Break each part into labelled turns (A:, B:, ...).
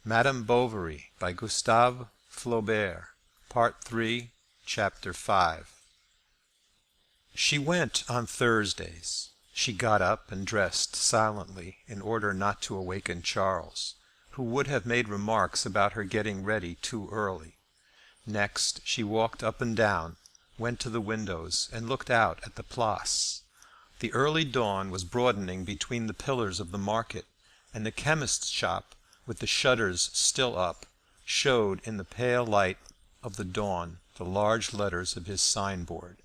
A: Madame Bovary by Gustave Flaubert. Part 3, Chapter 5. She went on Thursdays. She got up and dressed silently in order not to awaken Charles, who would have made remarks about her getting ready too early. Next she walked up and down, went to the windows, and looked out at the Place. The early dawn was broadening between the pillars of the market, and the chemist's shop, with the shutters still up, showed in the pale light of the dawn the large letters of his signboard.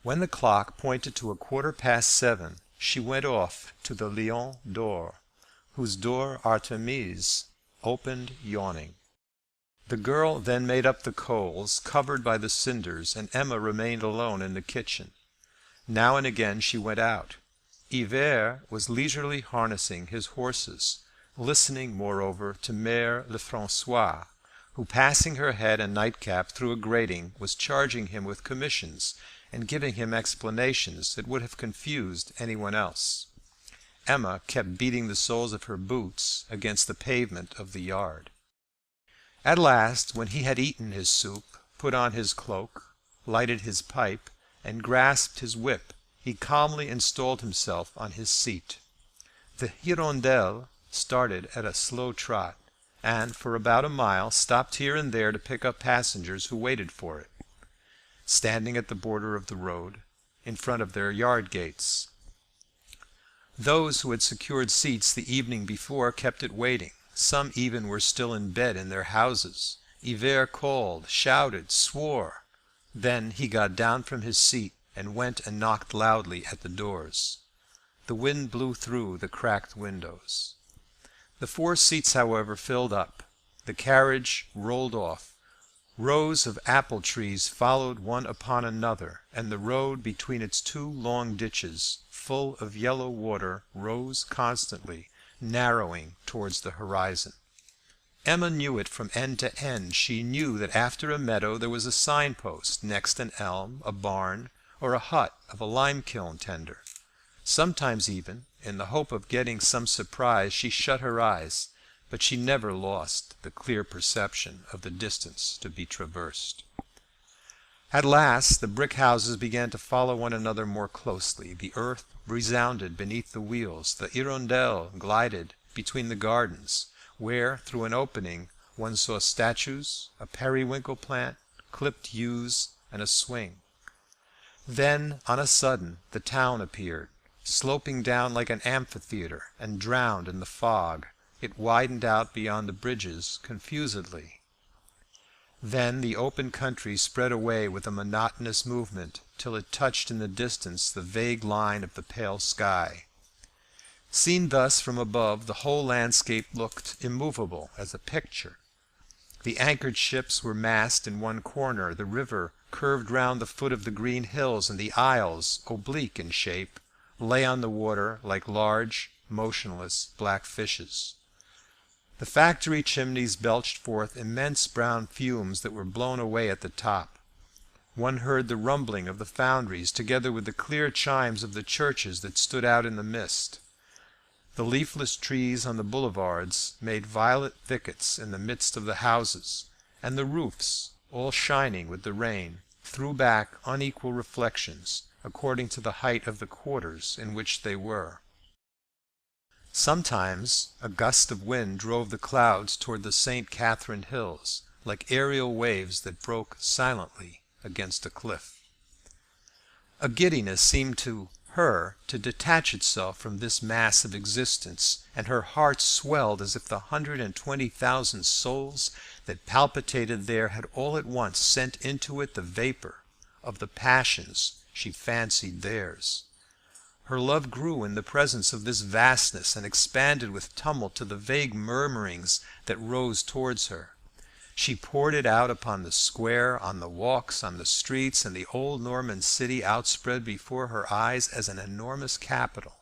A: When the clock pointed to 7:15, she went off to the Léon door, whose door Artémise opened yawning. The girl then made up the coals covered by the cinders, and Emma remained alone in the kitchen. Now and again she went out. Hivert was leisurely harnessing his horses, listening moreover to Mère Lefrançois, who, passing her head and nightcap through a grating, was charging him with commissions and giving him explanations that would have confused anyone else. Emma kept beating the soles of her boots against the pavement of the yard. At last, when he had eaten his soup, put on his cloak, lighted his pipe, and grasped his whip, he calmly installed himself on his seat. The "Hirondelle" started at a slow trot, and for about a mile stopped here and there to pick up passengers who waited for it, standing at the border of the road, in front of their yard gates. Those who had secured seats the evening before kept it waiting. Some even were still in bed in their houses. Hivert called, shouted, swore. Then he got down from his seat and went and knocked loudly at the doors. The wind blew through the cracked windows. The 4 seats, however, filled up. The carriage rolled off. Rows of apple trees followed one upon another, and the road between its 2 long ditches, full of yellow water, rose constantly, narrowing towards the horizon. Emma knew it from end to end. She knew that after a meadow there was a signpost, next an elm, a barn, or a hut of a lime-kiln tender. Sometimes even, in the hope of getting some surprise, she shut her eyes, but she never lost the clear perception of the distance to be traversed. At last the brick houses began to follow one another more closely. The earth resounded beneath the wheels. The "Hirondelle" glided between the gardens, where, through an opening, one saw statues, a periwinkle plant, clipped yews, and a swing. Then, on a sudden, the town appeared, sloping down like an amphitheatre, and drowned in the fog. It widened out beyond the bridges confusedly. Then the open country spread away with a monotonous movement, till it touched in the distance the vague line of the pale sky. Seen thus from above, the whole landscape looked immovable as a picture. The anchored ships were massed in one corner, the river curved round the foot of the green hills, and the isles, oblique in shape, lay on the water like large, motionless black fishes. The factory chimneys belched forth immense brown fumes that were blown away at the top. One heard the rumbling of the foundries, together with the clear chimes of the churches that stood out in the mist. The leafless trees on the boulevards made violet thickets in the midst of the houses, and the roofs, all shining with the rain, threw back unequal reflections according to the height of the quarters in which they were. Sometimes a gust of wind drove the clouds toward the St. Catherine hills, like aerial waves that broke silently against a cliff. A giddiness seemed to her to detach itself from this mass of existence, and her heart swelled as if the 120,000 souls that palpitated there had all at once sent into it the vapour of the passions she fancied theirs. Her love grew in the presence of this vastness, and expanded with tumult to the vague murmurings that rose towards her. She poured it out upon the square, on the walks, on the streets, and the old Norman city outspread before her eyes as an enormous capital,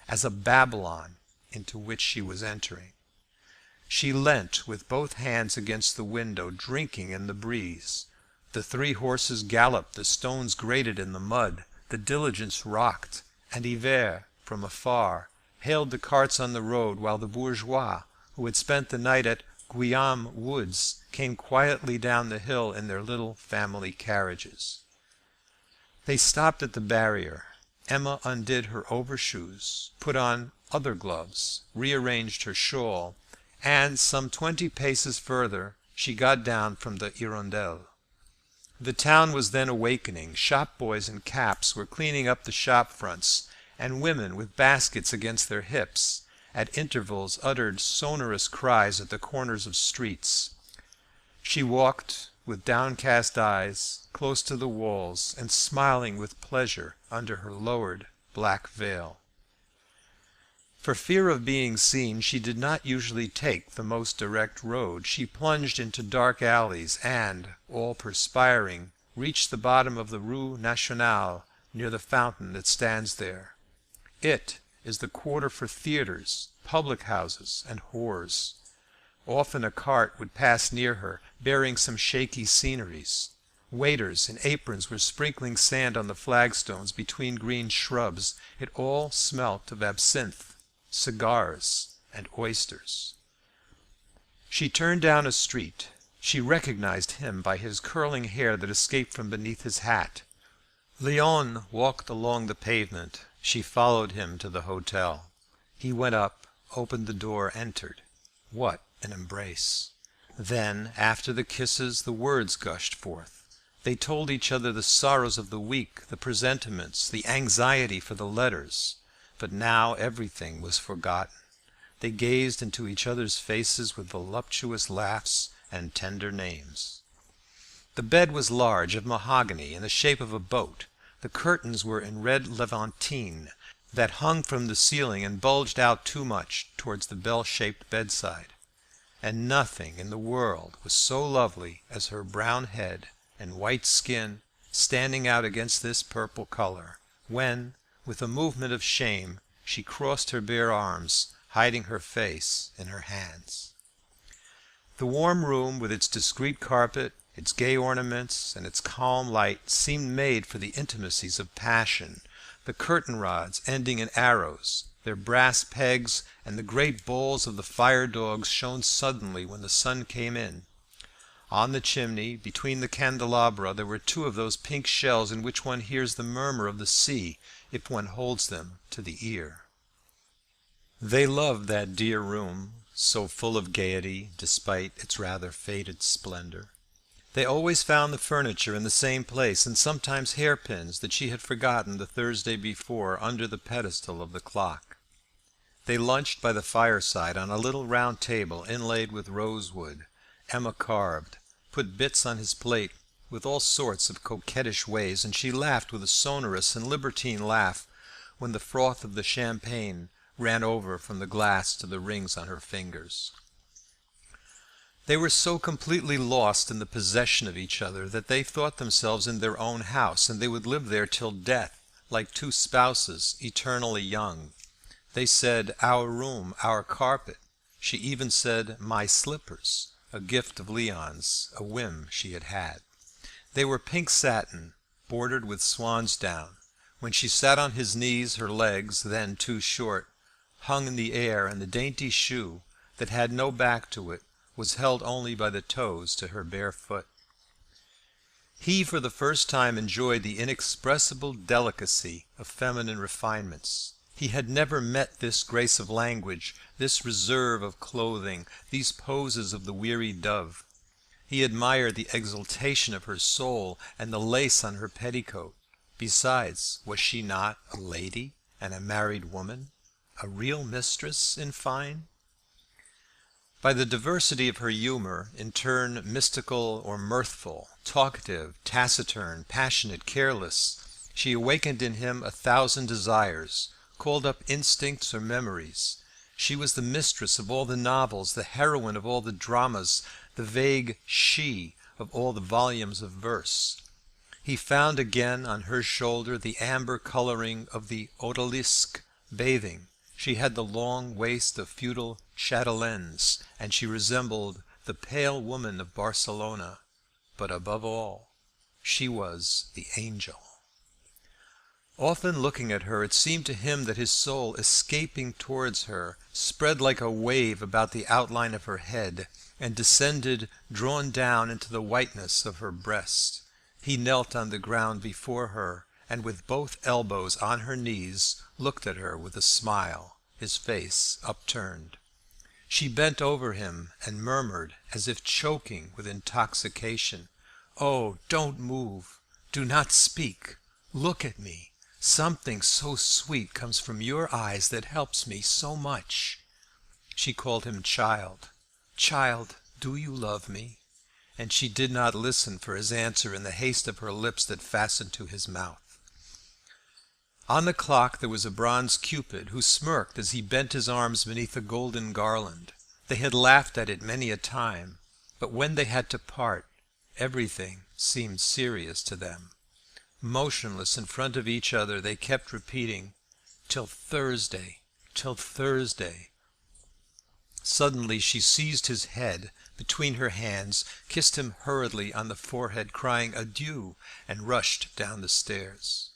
A: as a Babylon into which she was entering. She leant with both hands against the window, drinking in the breeze. The 3 horses galloped, the stones grated in the mud, the diligence rocked, and Hivert, from afar, hailed the carts on the road, while the bourgeois, who had spent the night at Guillaume Woods, came quietly down the hill in their little family carriages. They stopped at the barrier. Emma undid her overshoes, put on other gloves, rearranged her shawl, and some 20 paces further she got down from the "Hirondelle." The town was then awakening. Shop boys in caps were cleaning up the shop fronts, and women with baskets against their hips at intervals uttered sonorous cries at the corners of streets. She walked with downcast eyes close to the walls, and smiling with pleasure under her lowered black veil. For fear of being seen, she did not usually take the most direct road. She plunged into dark alleys, and, all perspiring, reached the bottom of the Rue Nationale, near the fountain that stands there. It is the quarter for theatres, public houses, and whores. Often a cart would pass near her, bearing some shaky sceneries. Waiters in aprons were sprinkling sand on the flagstones between green shrubs. It all smelt of absinthe, cigars, and oysters. She turned down a street. She recognized him by his curling hair that escaped from beneath his hat. Léon walked along the pavement. She followed him to the hotel. He went up, opened the door, entered. What an embrace! Then, after the kisses, the words gushed forth. They told each other the sorrows of the week, the presentiments, the anxiety for the letters. But now everything was forgotten. They gazed into each other's faces with voluptuous laughs and tender names. The bed was large, of mahogany, in the shape of a boat. The curtains were in red levantine that hung from the ceiling and bulged out too much towards the bell-shaped bedside. And nothing in the world was so lovely as her brown head and white skin standing out against this purple color, when, with a movement of shame, she crossed her bare arms, hiding her face in her hands. The warm room, with its discreet carpet, its gay ornaments, and its calm light, seemed made for the intimacies of passion. The curtain rods ending in arrows, their brass pegs, and the great bowls of the fire dogs shone suddenly when the sun came in. On the chimney, between the candelabra, there were 2 of those pink shells in which one hears the murmur of the sea if one holds them to the ear. They loved that dear room, so full of gaiety, despite its rather faded splendor. They always found the furniture in the same place, and sometimes hairpins that she had forgotten the Thursday before under the pedestal of the clock. They lunched by the fireside on a little round table inlaid with rosewood. Emma carved, put bits on his plate with all sorts of coquettish ways, and she laughed with a sonorous and libertine laugh when the froth of the champagne ran over from the glass to the rings on her fingers. They were so completely lost in the possession of each other that they thought themselves in their own house, and they would live there till death, like 2 spouses eternally young. They said, "Our room, our carpet." She even said, "My slippers," a gift of Léon's, a whim she had had. They were pink satin, bordered with swan's down. When she sat on his knees, her legs, then too short, hung in the air, and the dainty shoe, that had no back to it, was held only by the toes to her bare foot. He for the first time enjoyed the inexpressible delicacy of feminine refinements. He had never met this grace of language, this reserve of clothing, these poses of the weary dove. He admired the exultation of her soul and the lace on her petticoat. Besides, was she not a lady and a married woman, a real mistress, in fine? By the diversity of her humour, in turn mystical or mirthful, talkative, taciturn, passionate, careless, she awakened in him 1,000 desires, called up instincts or memories. She was the mistress of all the novels, the heroine of all the dramas, the vague she of all the volumes of verse. He found again on her shoulder the amber colouring of the odalisque bathing. She had the long waist of feudal chatelaines, and she resembled the pale woman of Barcelona. But above all, she was the angel. Often looking at her, it seemed to him that his soul, escaping towards her, spread like a wave about the outline of her head, and descended drawn down into the whiteness of her breast. He knelt on the ground before her, and with both elbows on her knees looked at her with a smile, his face upturned. She bent over him and murmured, as if choking with intoxication, "Oh, don't move! Do not speak! Look at me! Something so sweet comes from your eyes that helps me so much." She called him child. "Child, do you love me?" And she did not listen for his answer in the haste of her lips that fastened to his mouth. On the clock there was a bronze Cupid, who smirked as he bent his arms beneath a golden garland. They had laughed at it many a time, but when they had to part, everything seemed serious to them. Motionless in front of each other, they kept repeating, "Till Thursday, till Thursday." Suddenly she seized his head between her hands, kissed him hurriedly on the forehead, crying "Adieu," and rushed down the stairs.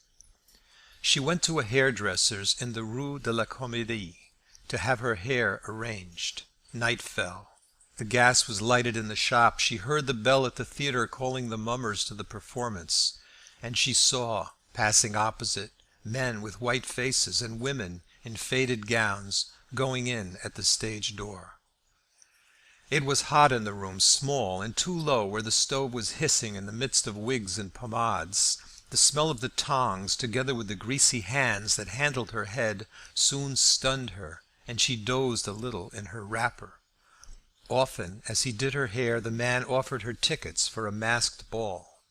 A: She went to a hairdresser's in the Rue de la Comédie to have her hair arranged. Night fell. The gas was lighted in the shop. She heard the bell at the theatre calling the mummers to the performance, and she saw, passing opposite, men with white faces and women in faded gowns going in at the stage door. It was hot in the room, small and too low, where the stove was hissing in the midst of wigs and pomades. The smell of the tongs, together with the greasy hands that handled her head, soon stunned her, and she dozed a little in her wrapper. Often, as he did her hair, the man offered her tickets for a masked ball.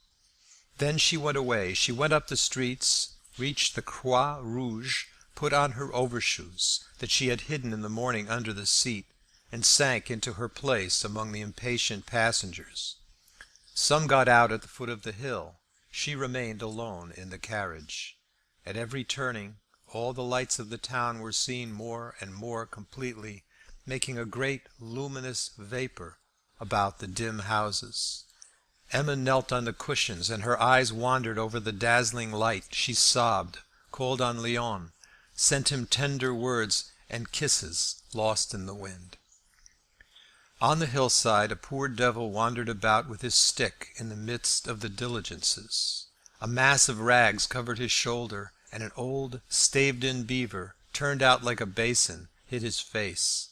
A: Then she went away. She went up the streets, reached the Croix Rouge, put on her overshoes that she had hidden in the morning under the seat, and sank into her place among the impatient passengers. Some got out at the foot of the hill. She remained alone in the carriage. At every turning all the lights of the town were seen more and more completely, making a great luminous vapour about the dim houses. Emma knelt on the cushions, and her eyes wandered over the dazzling light. She sobbed, called on Léon, sent him tender words and kisses lost in the wind. On the hillside a poor devil wandered about with his stick in the midst of the diligences. A mass of rags covered his shoulder, and an old staved-in beaver, turned out like a basin, hid his face.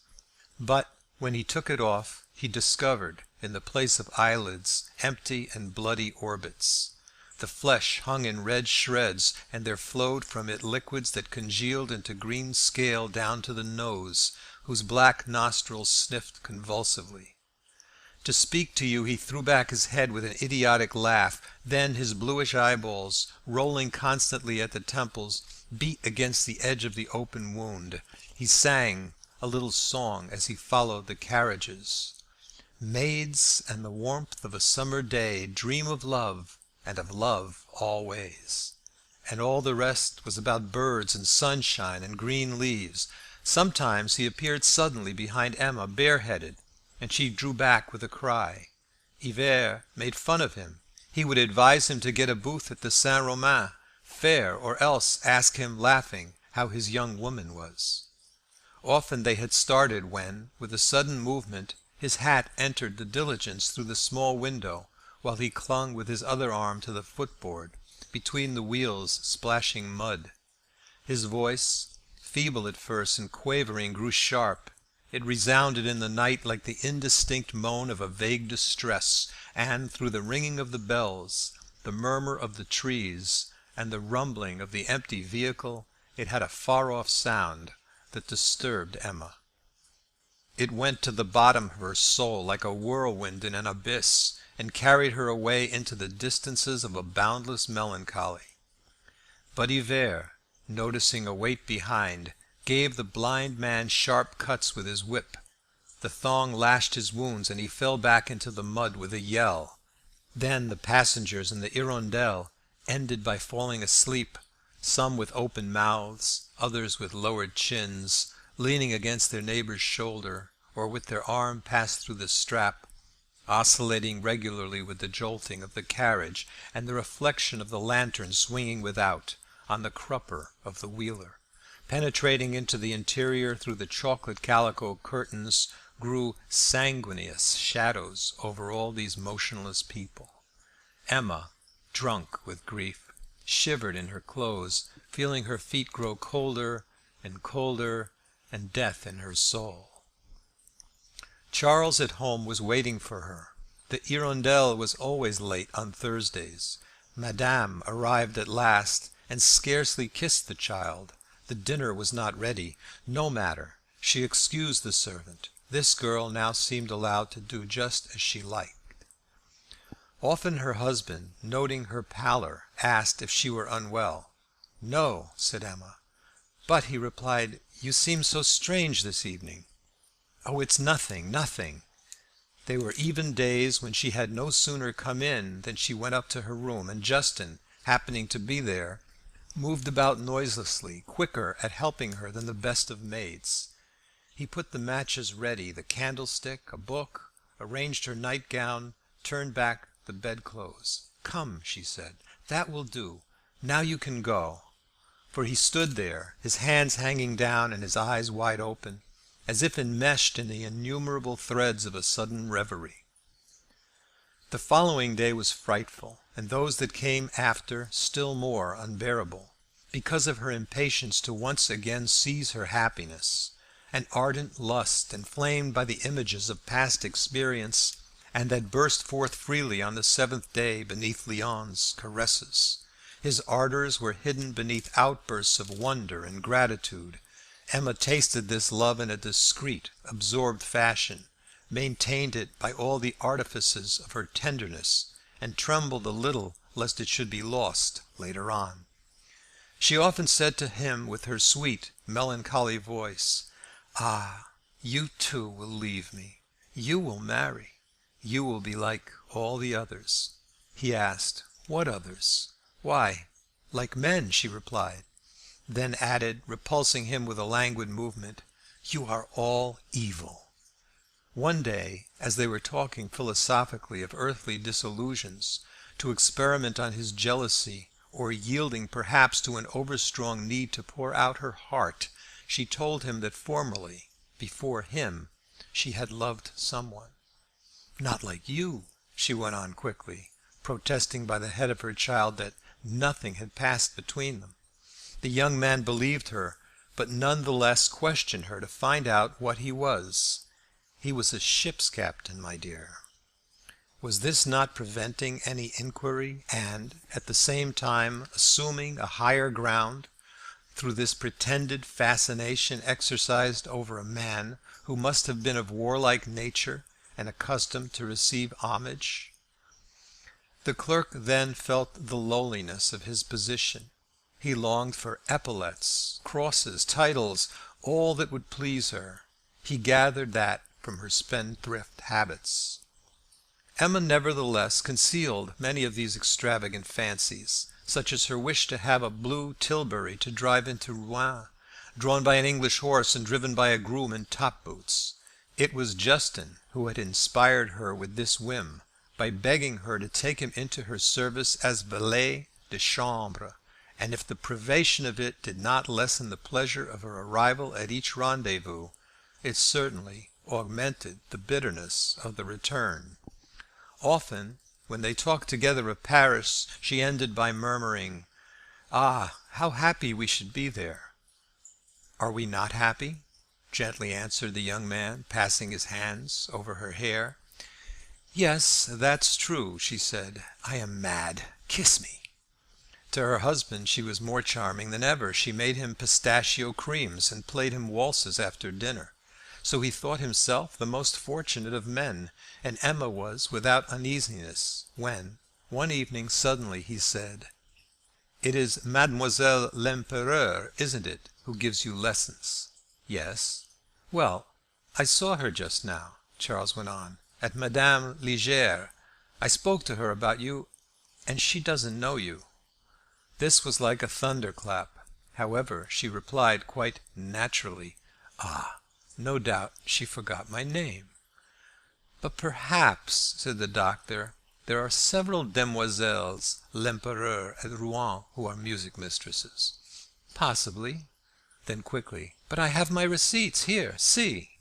A: But when he took it off, he discovered, in the place of eyelids, empty and bloody orbits. The flesh hung in red shreds, and there flowed from it liquids that congealed into green scale down to the nose, whose black nostrils sniffed convulsively. To speak to you, he threw back his head with an idiotic laugh. Then his bluish eyeballs, rolling constantly at the temples, beat against the edge of the open wound. He sang a little song as he followed the carriages. Maids and the warmth of a summer day dream of love, and of love always. And all the rest was about birds and sunshine and green leaves. Sometimes he appeared suddenly behind Emma, bareheaded, and she drew back with a cry. Hivert made fun of him. He would advise him to get a booth at the Saint-Romain fair, or else ask him, laughing, how his young woman was. Often they had started when, with a sudden movement, his hat entered the diligence through the small window, while he clung with his other arm to the footboard, between the wheels splashing mud. His voice, feeble at first and quavering, grew sharp. It resounded in the night like the indistinct moan of a vague distress, and through the ringing of the bells, the murmur of the trees, and the rumbling of the empty vehicle, it had a far-off sound that disturbed Emma. It went to the bottom of her soul like a whirlwind in an abyss, and carried her away into the distances of a boundless melancholy. But Hivert, noticing a weight behind, gave the blind man sharp cuts with his whip. The thong lashed his wounds, and he fell back into the mud with a yell. Then the passengers in the "Hirondelle" ended by falling asleep, some with open mouths, others with lowered chins, leaning against their neighbour's shoulder, or with their arm passed through the strap, oscillating regularly with the jolting of the carriage and the reflection of the lantern swinging without, on the crupper of the wheeler. Penetrating into the interior through the chocolate calico curtains grew sanguineous shadows over all these motionless people. Emma, drunk with grief, shivered in her clothes, feeling her feet grow colder and colder, and death in her soul. Charles at home was waiting for her. The "Hirondelle" was always late on Thursdays. Madame arrived at last, and scarcely kissed the child. The dinner was not ready. No matter. She excused the servant. This girl now seemed allowed to do just as she liked. Often her husband, noting her pallor, asked if she were unwell. "No," said Emma. "But," he replied, "you seem so strange this evening." "Oh, it's nothing, nothing." There were even days when she had no sooner come in than she went up to her room, and Justin, happening to be there, moved about noiselessly, quicker at helping her than the best of maids. He put the matches ready, the candlestick, a book, arranged her nightgown, turned back the bedclothes. "Come," she said, "that will do. Now you can go." For he stood there, his hands hanging down and his eyes wide open, as if enmeshed in the innumerable threads of a sudden reverie. The following day was frightful, and those that came after still more unbearable, because of her impatience to once again seize her happiness, an ardent lust inflamed by the images of past experience, and that burst forth freely on the seventh day beneath Léon's caresses. His ardors were hidden beneath outbursts of wonder and gratitude. Emma tasted this love in a discreet, absorbed fashion, maintained it by all the artifices of her tenderness, and trembled a little lest it should be lost later on. She often said to him with her sweet, melancholy voice, "Ah, you too will leave me. You will marry. You will be like all the others." He asked, "What others?" "Why, like men," she replied. Then added, repulsing him with a languid movement, "You are all evil." One day, as they were talking philosophically of earthly disillusions, to experiment on his jealousy, or yielding perhaps to an overstrong need to pour out her heart, she told him that formerly, before him, she had loved someone. "Not like you," she went on quickly, protesting by the head of her child that nothing had passed between them. The young man believed her, but none the less questioned her to find out what he was. "He was a ship's captain, my dear." Was this not preventing any inquiry, and at the same time assuming a higher ground through this pretended fascination exercised over a man who must have been of warlike nature and accustomed to receive homage? The clerk then felt the lowliness of his position. He longed for epaulets, crosses, titles, all that would please her. He gathered that from her spendthrift habits. Emma nevertheless concealed many of these extravagant fancies, such as her wish to have a blue tilbury to drive into Rouen, drawn by an English horse and driven by a groom in top boots. It was Justin who had inspired her with this whim, by begging her to take him into her service as valet de chambre, and if the privation of it did not lessen the pleasure of her arrival at each rendezvous, it certainly augmented the bitterness of the return. Often, when they talked together of Paris, she ended by murmuring, "Ah, how happy we should be there!" "Are we not happy?" gently answered the young man, passing his hands over her hair. "Yes, that's true," she said. "I am mad. Kiss me." To her husband she was more charming than ever. She made him pistachio creams and played him waltzes after dinner. So he thought himself the most fortunate of men, and Emma was without uneasiness when, one evening, suddenly he said, "It is Mademoiselle l'Empereur, isn't it, who gives you lessons?" "Yes." "Well, I saw her just now," Charles went on, "at Madame Liger's. I spoke to her about you, and she doesn't know you." This was like a thunderclap. However, she replied quite naturally, "Ah, no doubt she forgot my name." "But perhaps," said the doctor, There are several demoiselles l'Empereur at Rouen who are music mistresses." "Possibly." Then quickly, "But I have my receipts here. See."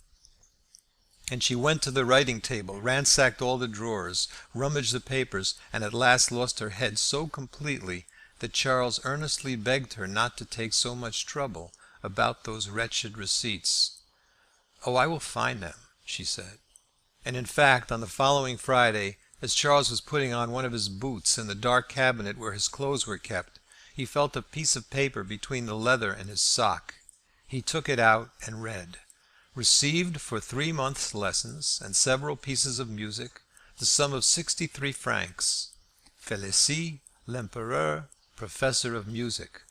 A: And she went to the writing table, ransacked all the drawers, rummaged the papers, and at last lost her head so completely that Charles earnestly begged her not to take so much trouble about those wretched receipts. "Oh, I will find them," she said. And in fact, on the following Friday, as Charles was putting on one of his boots in the dark cabinet where his clothes were kept, he felt a piece of paper between the leather and his sock. He took it out and read: "Received for 3 months' lessons and several pieces of music, the sum of 63 francs. Félicie l'Empereur, professor of music."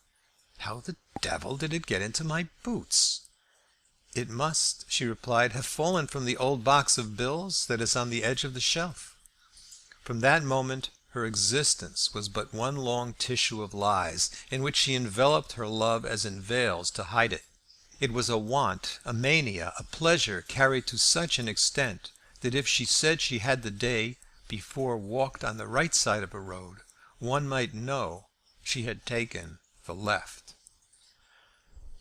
A: How the devil did it get into my boots? "It must," she replied, "have fallen from the old box of bills that is on the edge of the shelf." From that moment her existence was but one long tissue of lies, in which she enveloped her love as in veils to hide it. It was a want, a mania, a pleasure carried to such an extent that if she said she had the day before walked on the right side of a road, one might know she had taken the left.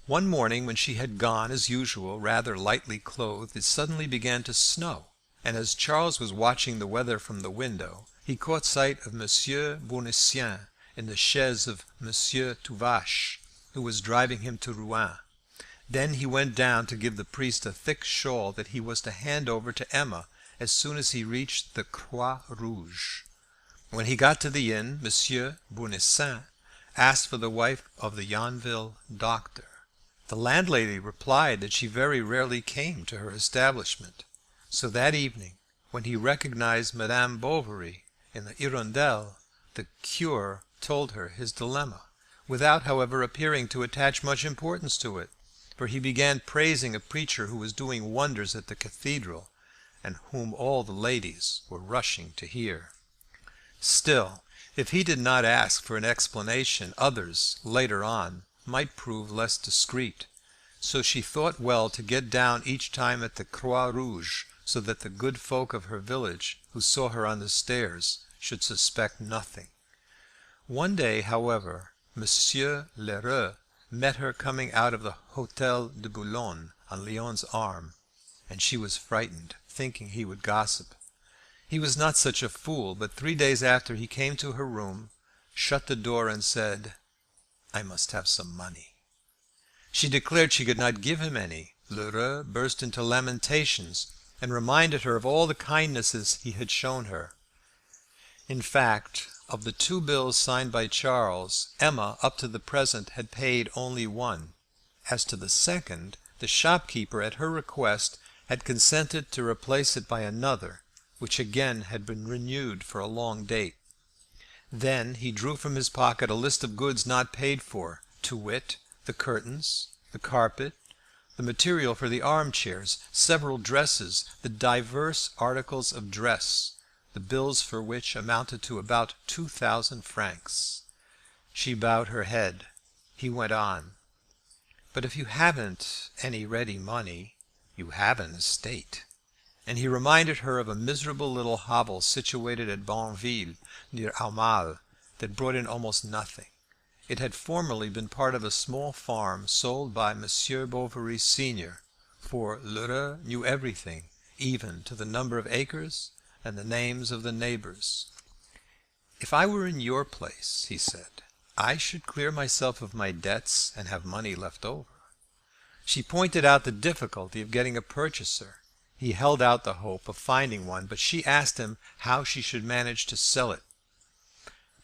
A: One morning when she had gone as usual rather lightly clothed, it suddenly began to snow, and as Charles was watching the weather from the window, he caught sight of Monsieur Bournisien in the chaise of Monsieur Tuvache, who was driving him to Rouen. Then he went down to give the priest a thick shawl that he was to hand over to Emma as soon as he reached the Croix Rouge. When he got to the inn, Monsieur Bournisien asked for the wife of the Yonville doctor. The landlady replied that she very rarely came to her establishment. So that evening, when he recognized Madame Bovary in the "Hirondelle," the curé told her his dilemma, without, however, appearing to attach much importance to it, for he began praising a preacher who was doing wonders at the cathedral, and whom all the ladies were rushing to hear. Still, if he did not ask for an explanation, others, later on, might prove less discreet. So she thought well to get down each time at the Croix Rouge, so that the good folk of her village, who saw her on the stairs, should suspect nothing. One day, however, Monsieur Lheureux met her coming out of the Hôtel de Boulogne on Léon's arm, and she was frightened, thinking he would gossip. He was not such a fool, but 3 days after he came to her room, shut the door, and said, "I must have some money." She declared she could not give him any. Lheureux burst into lamentations, and reminded her of all the kindnesses he had shown her. In fact, of the 2 bills signed by Charles, Emma up to the present had paid only 1. As to the second, the shopkeeper, at her request, had consented to replace it by another, which again had been renewed for a long date. Then he drew from his pocket a list of goods not paid for, to wit, the curtains, the carpet, the material for the armchairs, several dresses, the divers articles of dress, the bills for which amounted to about 2,000 francs. She bowed her head. He went on: "But if you haven't any ready money, you have an estate." And he reminded her of a miserable little hovel situated at Bonneville, near Aumale, that brought in almost nothing. It had formerly been part of a small farm sold by Monsieur Bovary senior, for Lheureux knew everything, even to the number of acres and the names of the neighbors. "If I were in your place," he said, "I should clear myself of my debts and have money left over." She pointed out the difficulty of getting a purchaser. He held out the hope of finding one, but she asked him how she should manage to sell it.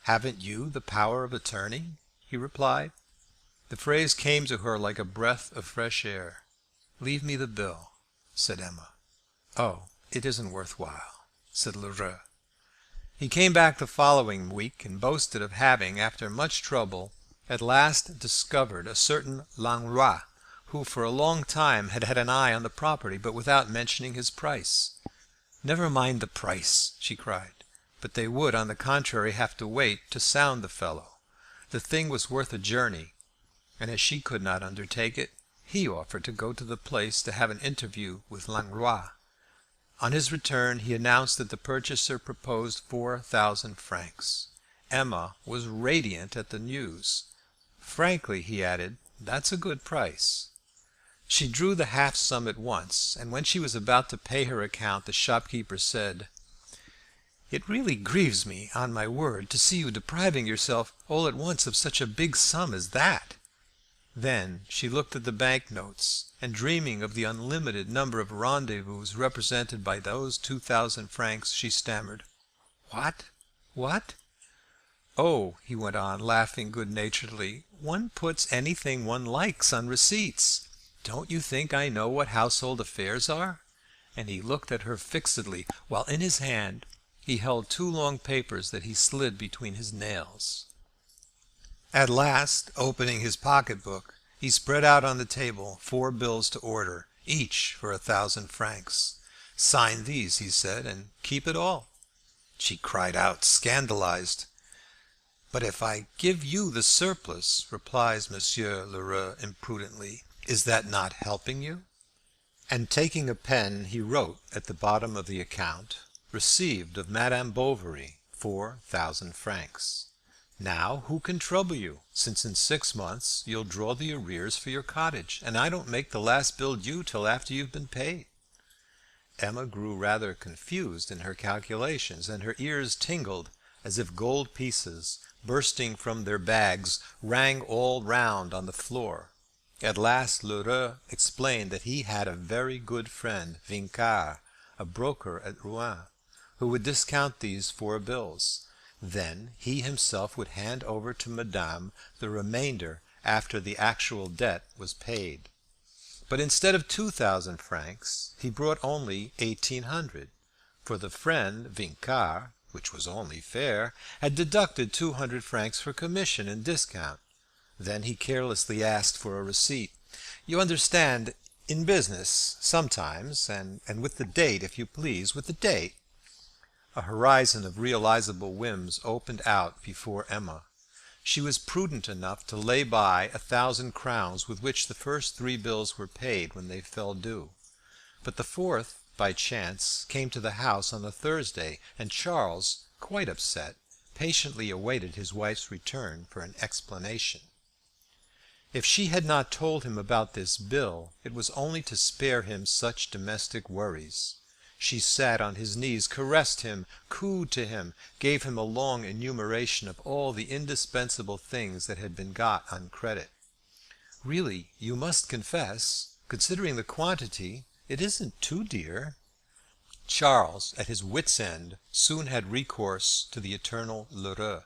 A: "Haven't you the power of attorney?" he replied. The phrase came to her like a breath of fresh air. "Leave me the bill," said Emma. "Oh, it isn't worth while," said Lheureux. He came back the following week, and boasted of having, after much trouble, at last discovered a certain Langlois, who for a long time had had an eye on the property, but without mentioning his price. "Never mind the price," she cried. But they would, on the contrary, have to wait to sound the fellow. The thing was worth a journey, and as she could not undertake it, he offered to go to the place to have an interview with Langlois. On his return he announced that the purchaser proposed 4,000 francs. Emma was radiant at the news. "Frankly," he added, "that's a good price." She drew the half sum at once, and when she was about to pay her account the shopkeeper said "It really grieves me, on my word, to see you depriving yourself all at once of such a big sum as that." Then she looked at the bank notes, and dreaming of the unlimited number of rendezvous represented by those 2,000 francs, she stammered "What? What?" "Oh," he went on, laughing good naturedly, "one puts anything one likes on receipts. Don't you think I know what household affairs are?" And he looked at her fixedly, while in his hand he held two long papers that he slid between his nails. At last, opening his pocket book, he spread out on the table 4 bills to order, each for 1,000 francs. "Sign these," he said, "and keep it all." She cried out, scandalized. "But if I give you the surplus," replies Monsieur Lheureux imprudently, "is that not helping you?" And taking a pen he wrote at the bottom of the account, "Received of Madame Bovary, 4,000 francs. Now who can trouble you, since in 6 months you'll draw the arrears for your cottage, and I don't make the last bill due till after you've been paid." Emma grew rather confused in her calculations, and her ears tingled as if gold pieces, bursting from their bags, rang all round on the floor. At last Lheureux explained that he had a very good friend, Vincart, a broker at Rouen, who would discount these 4 bills. Then he himself would hand over to Madame the remainder after the actual debt was paid. But instead of 2,000 francs he brought only 1,800, for the friend Vincart, which was only fair, had deducted 200 francs for commission and discount. Then he carelessly asked for a receipt. "You understand, in business, sometimes, and with the date, if you please, with the date." A horizon of realizable whims opened out before Emma. She was prudent enough to lay by 1,000 crowns with which the first 3 bills were paid when they fell due. But the fourth, by chance, came to the house on a Thursday, and Charles, quite upset, patiently awaited his wife's return for an explanation. If she had not told him about this bill, it was only to spare him such domestic worries. She sat on his knees, caressed him, cooed to him, gave him a long enumeration of all the indispensable things that had been got on credit. "Really, you must confess, considering the quantity, it isn't too dear." Charles, at his wits' end, soon had recourse to the eternal Lheureux,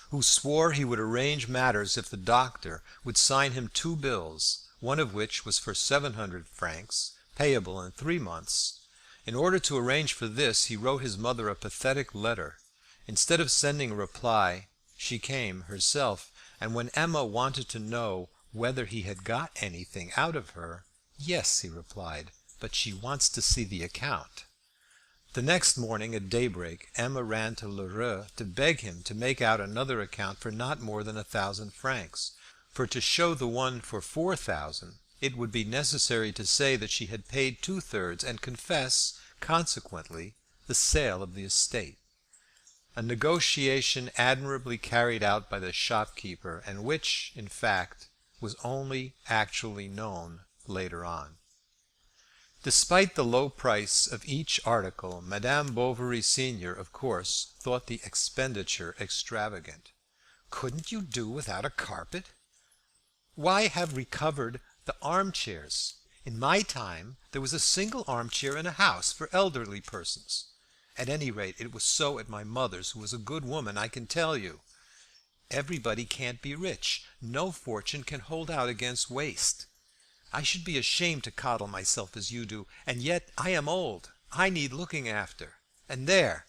A: who swore he would arrange matters if the doctor would sign him 2 bills, one of which was for 700 francs, payable in 3 months. In order to arrange for this he wrote his mother a pathetic letter. Instead of sending a reply, she came herself, and when Emma wanted to know whether he had got anything out of her, "Yes," he replied, "but she wants to see the account." The next morning at daybreak Emma ran to Lheureux to beg him to make out another account for not more than 1,000 francs, for to show the one for 4,000 it would be necessary to say that she had paid 2/3, and confess, consequently, the sale of the estate. A negotiation admirably carried out by the shopkeeper, and which, in fact, was only actually known later on. Despite the low price of each article, Madame Bovary senior, of course, thought the expenditure extravagant. "Couldn't you do without a carpet? Why have recovered the armchairs? In my time there was a single armchair in a house for elderly persons. At any rate, it was so at my mother's, who was a good woman, I can tell you. Everybody can't be rich. No fortune can hold out against waste. I should be ashamed to coddle myself as you do, and yet I am old. I need looking after. And there,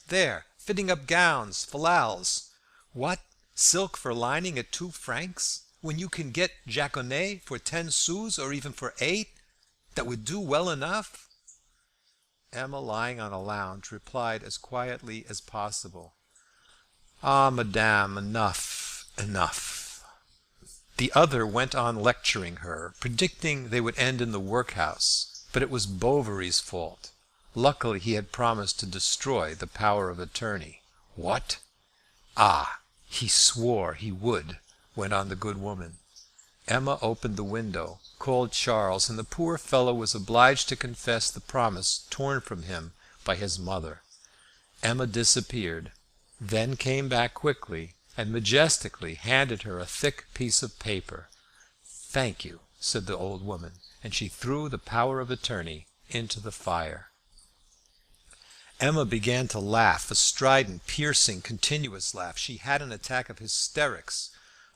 A: fitting up gowns, fallals. What, silk for lining at 2 francs, when you can get jaconet for 10 sous, or even for 8, that would do well enough?" Emma, lying on a lounge, replied as quietly as possible, "Ah, madame, enough, enough." The other went on lecturing her, predicting they would end in the workhouse, but it was Bovary's fault. Luckily he had promised to destroy the power of attorney. What? Ah, he swore he would, went on the good woman. Emma opened the window, called Charles, and the poor fellow was obliged to confess the promise torn from him by his mother. Emma disappeared, then came back quickly, and majestically handed her a thick piece of paper. "Thank you," said the old woman, and she threw the power of attorney into the fire. Emma began to laugh, a strident, piercing, continuous laugh. She had an attack of hysterics.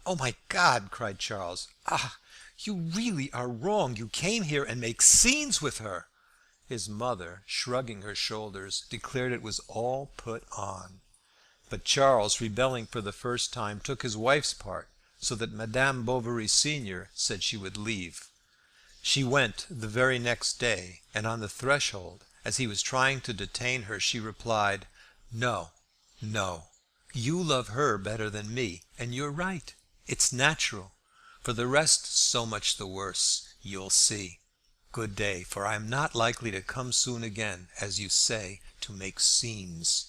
A: "Oh, my God!" cried Charles. "Ah, you really are wrong. You came here and make scenes with her." His mother, shrugging her shoulders, declared it was all put on. But Charles, rebelling for the first time, took his wife's part, so that Madame Bovary senior said she would leave. She went the very next day, and on the threshold, as he was trying to detain her, she replied, "No, no, you love her better than me, and you're right. It's natural. For the rest, so much the worse. You'll see. Good day, for I am not likely to come soon again, as you say, to make scenes."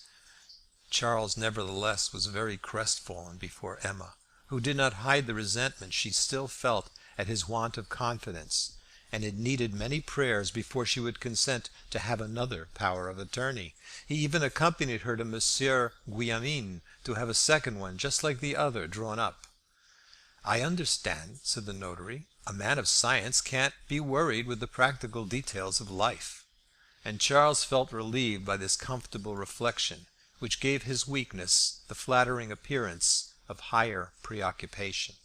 A: Charles, nevertheless, was very crestfallen before Emma, who did not hide the resentment she still felt at his want of confidence, and it needed many prayers before she would consent to have another power of attorney. He even accompanied her to Monsieur Guillaumin to have a second one, just like the other, drawn up. "I understand," said the notary. "A man of science can't be worried with the practical details of life." And Charles felt relieved by this comfortable reflection, which gave his weakness the flattering appearance of higher preoccupation.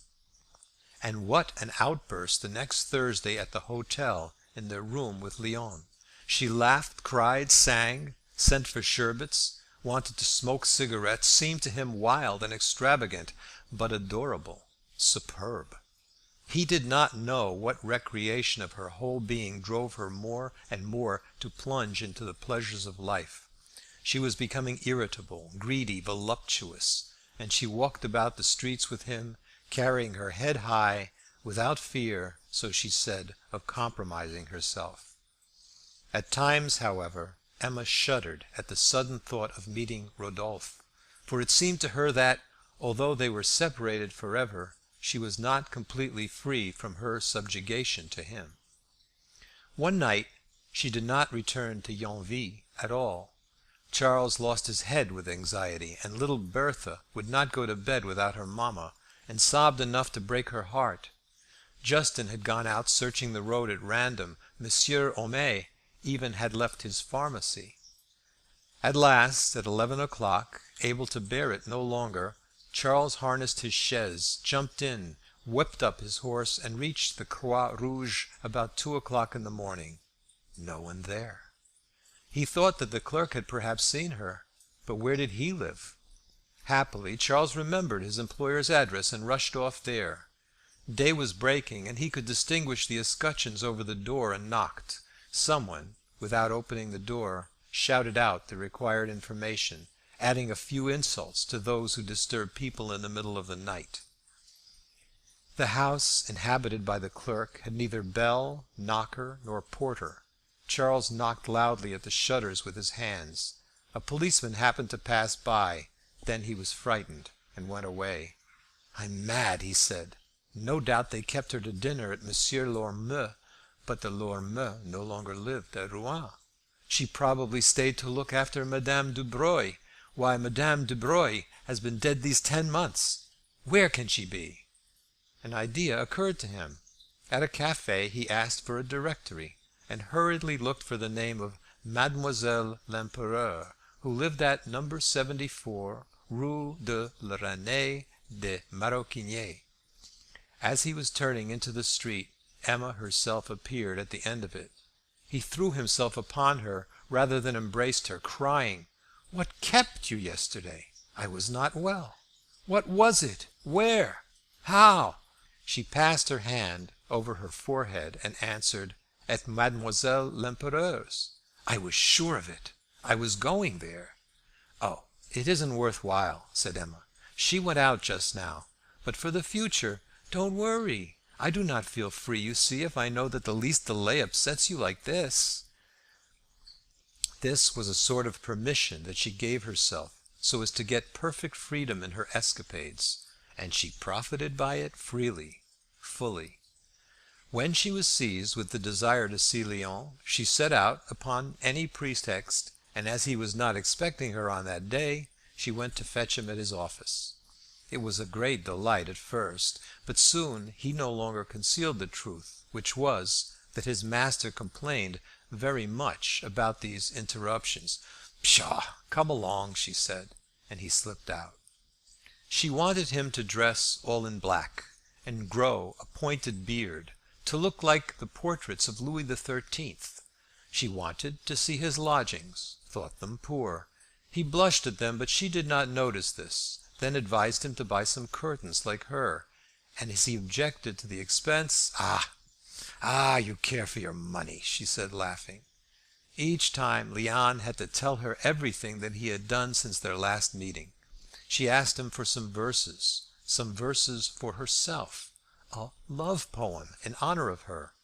A: And what an outburst the next Thursday at the hotel, in their room with Léon! She laughed, cried, sang, sent for sherbets, wanted to smoke cigarettes, seemed to him wild and extravagant, but adorable, superb. He did not know what recreation of her whole being drove her more and more to plunge into the pleasures of life. She was becoming irritable, greedy, voluptuous, and she walked about the streets with him, carrying her head high, without fear, so she said, of compromising herself. At times, however, Emma shuddered at the sudden thought of meeting Rodolphe, for it seemed to her that, although they were separated forever, she was not completely free from her subjugation to him. One night she did not return to Yonville at all. Charles lost his head with anxiety, and little Berthe would not go to bed without her mamma, and sobbed enough to break her heart. Justin had gone out searching the road at random. Monsieur Homais even had left his pharmacy. At last, at 11 o'clock, able to bear it no longer, Charles harnessed his chaise, jumped in, whipped up his horse, and reached the Croix Rouge about 2 o'clock in the morning. No one there. He thought that the clerk had perhaps seen her, but where did he live? Happily, Charles remembered his employer's address and rushed off there. Day was breaking, and he could distinguish the escutcheons over the door, and knocked. Someone, without opening the door, shouted out the required information, adding a few insults to those who disturb people in the middle of the night. The house inhabited by the clerk had neither bell, knocker, nor porter. Charles knocked loudly at the shutters with his hands. A policeman happened to pass by. Then he was frightened and went away. "I'm mad," he said. "No doubt they kept her to dinner at Monsieur Lormeaux, but the Lormeaux no longer lived at Rouen. She probably stayed to look after Madame Dubreuil. Why, Madame Dubreuil has been dead these 10 months. Where can she be?" An idea occurred to him. At a café he asked for a directory, and hurriedly looked for the name of Mademoiselle l'Empereur, who lived at No. 74 Rue de la Reine des Maroquiniers. As he was turning into the street, Emma herself appeared at the end of it. He threw himself upon her rather than embraced her, crying, "What kept you yesterday? I was not well. What was it? Where? How?" She passed her hand over her forehead and answered, "At Mademoiselle l'Empereur's. I was sure of it. I was going there." "Oh, it isn't worth while," said Emma. "She went out just now. But for the future, don't worry. I do not feel free, you see, if I know that the least delay upsets you like this." This was a sort of permission that she gave herself so as to get perfect freedom in her escapades, and she profited by it freely, fully. When she was seized with the desire to see Léon, she set out upon any pretext, and as he was not expecting her on that day, she went to fetch him at his office. It was a great delight at first, but soon he no longer concealed the truth, which was that his master complained very much about these interruptions. "Pshaw! Come along," she said, and he slipped out. She wanted him to dress all in black, and grow a pointed beard, to look like the portraits of Louis XIII. She wanted to see his lodgings, thought them poor. He blushed at them, but she did not notice this, then advised him to buy some curtains like her, and as he objected to the expense, "Ah, you care for your money," she said, laughing. Each time Léon had to tell her everything that he had done since their last meeting. She asked him for some verses for herself, a love poem in honor of her,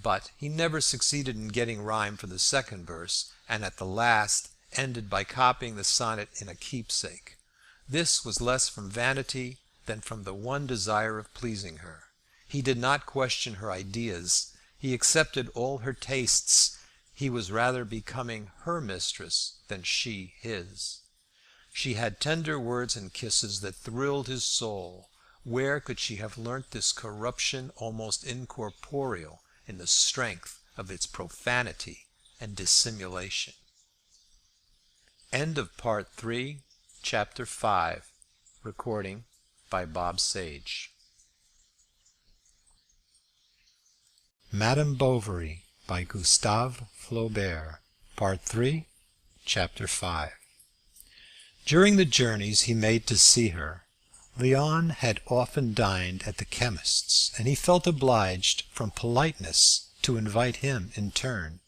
A: but he never succeeded in getting rhyme for the second verse, and at the last ended by copying the sonnet in a keepsake. This was less from vanity than from the one desire of pleasing her. He did not question her ideas, he accepted all her tastes. He was rather becoming her mistress than she his. She had tender words and kisses that thrilled his soul. Where could she have learnt this corruption almost incorporeal in the strength of its profanity and dissimulation? End of Part 3, Chapter 5. Recording by Bob Sage. Madame Bovary by Gustave Flaubert. Part 3, Chapter 5. During the journeys he made to see her, Léon had often dined at the chemist's, and he felt obliged, from politeness, to invite him in turn.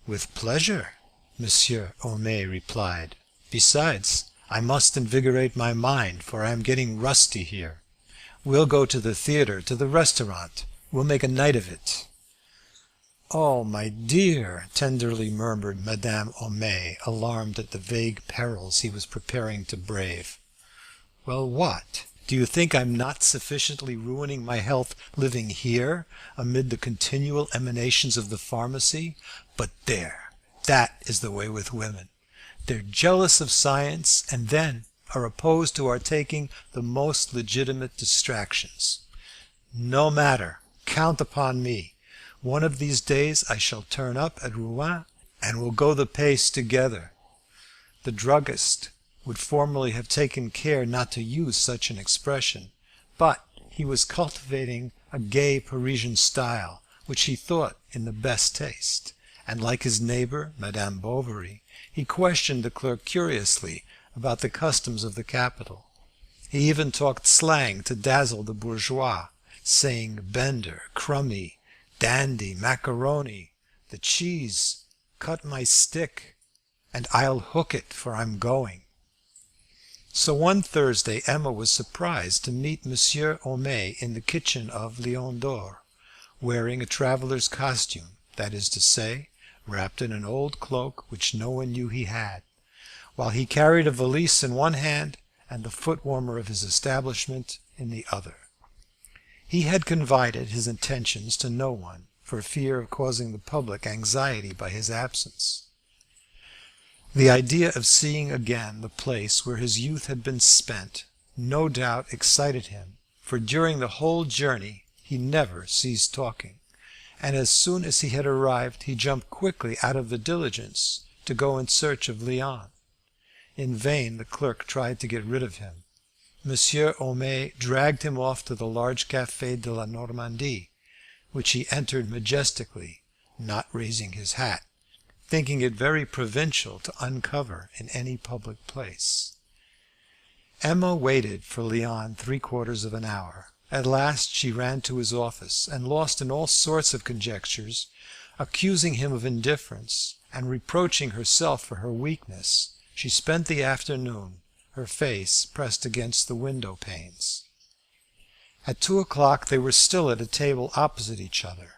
A: "With pleasure," Monsieur Homais replied. "Besides, I must invigorate my mind, for I am getting rusty here. We'll go to the theatre, to the restaurant. We'll make a night of it." "Oh, my dear!" tenderly murmured Madame Homais, alarmed at the vague perils he was preparing to brave. "Well, what? Do you think I'm not sufficiently ruining my health living here, amid the continual emanations of the pharmacy? But there, that is the way with women. They're jealous of science, and then are opposed to our taking the most legitimate distractions. No matter, count upon me. One of these days I shall turn up at Rouen, and we'll go the pace together." The druggist would formerly have taken care not to use such an expression, but he was cultivating a gay Parisian style, which he thought in the best taste, and like his neighbor, Madame Bovary, he questioned the clerk curiously about the customs of the capital. He even talked slang to dazzle the bourgeois, saying bender, crummy, dandy, macaroni, the cheese, cut my stick, and I'll hook it, for I'm going. So one Thursday Emma was surprised to meet Monsieur Homais in the kitchen of Lion d'Or, wearing a traveller's costume, that is to say, wrapped in an old cloak which no one knew he had, while he carried a valise in one hand and the foot-warmer of his establishment in the other. He had confided his intentions to no one, for fear of causing the public anxiety by his absence. The idea of seeing again the place where his youth had been spent no doubt excited him, for during the whole journey he never ceased talking, and as soon as he had arrived he jumped quickly out of the diligence to go in search of Léon. In vain the clerk tried to get rid of him. Monsieur Homais dragged him off to the large Café de la Normandie, which he entered majestically, not raising his hat, thinking it very provincial to uncover in any public place. Emma waited for Léon 3/4 of an hour. At last she ran to his office, and lost in all sorts of conjectures, accusing him of indifference, and reproaching herself for her weakness, she spent the afternoon, her face pressed against the window panes. At 2 o'clock they were still at a table opposite each other.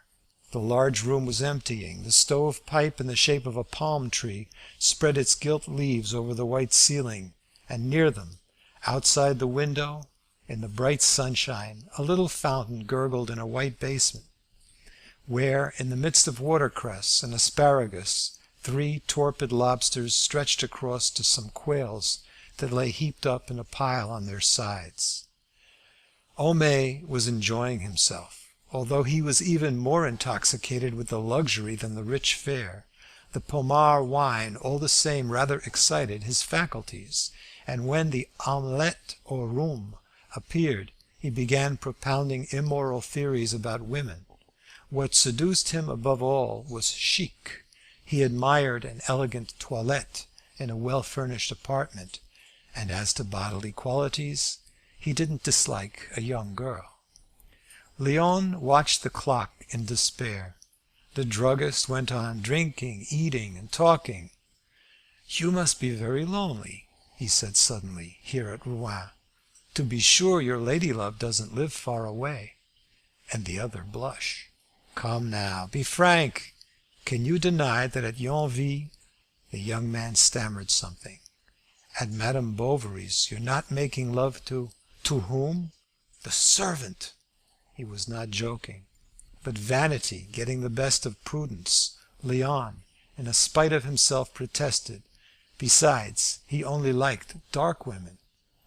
A: The large room was emptying. The stove pipe in the shape of a palm tree spread its gilt leaves over the white ceiling, and near them, outside the window, in the bright sunshine, a little fountain gurgled in a white basement, where, in the midst of watercress and asparagus, 3 torpid lobsters stretched across to some quails that lay heaped up in a pile on their sides. Homais was enjoying himself. Although he was even more intoxicated with the luxury than the rich fare, the Pommard wine all the same rather excited his faculties, and when the omelette au rhum appeared he began propounding immoral theories about women. What seduced him above all was chic. He admired an elegant toilette in a well-furnished apartment, and as to bodily qualities, he didn't dislike a young girl. Léon watched the clock in despair. The druggist went on drinking, eating, and talking. "You must be very lonely," he said suddenly, "here at Rouen. To be sure your lady-love doesn't live far away." And the other blushed. "Come now, be frank. Can you deny that at Yonville—" The young man stammered something. "At Madame Bovary's you're not making love to—" "To whom?" "The servant." He was not joking. But vanity getting the best of prudence, Léon, in spite of himself, protested. Besides, he only liked dark women.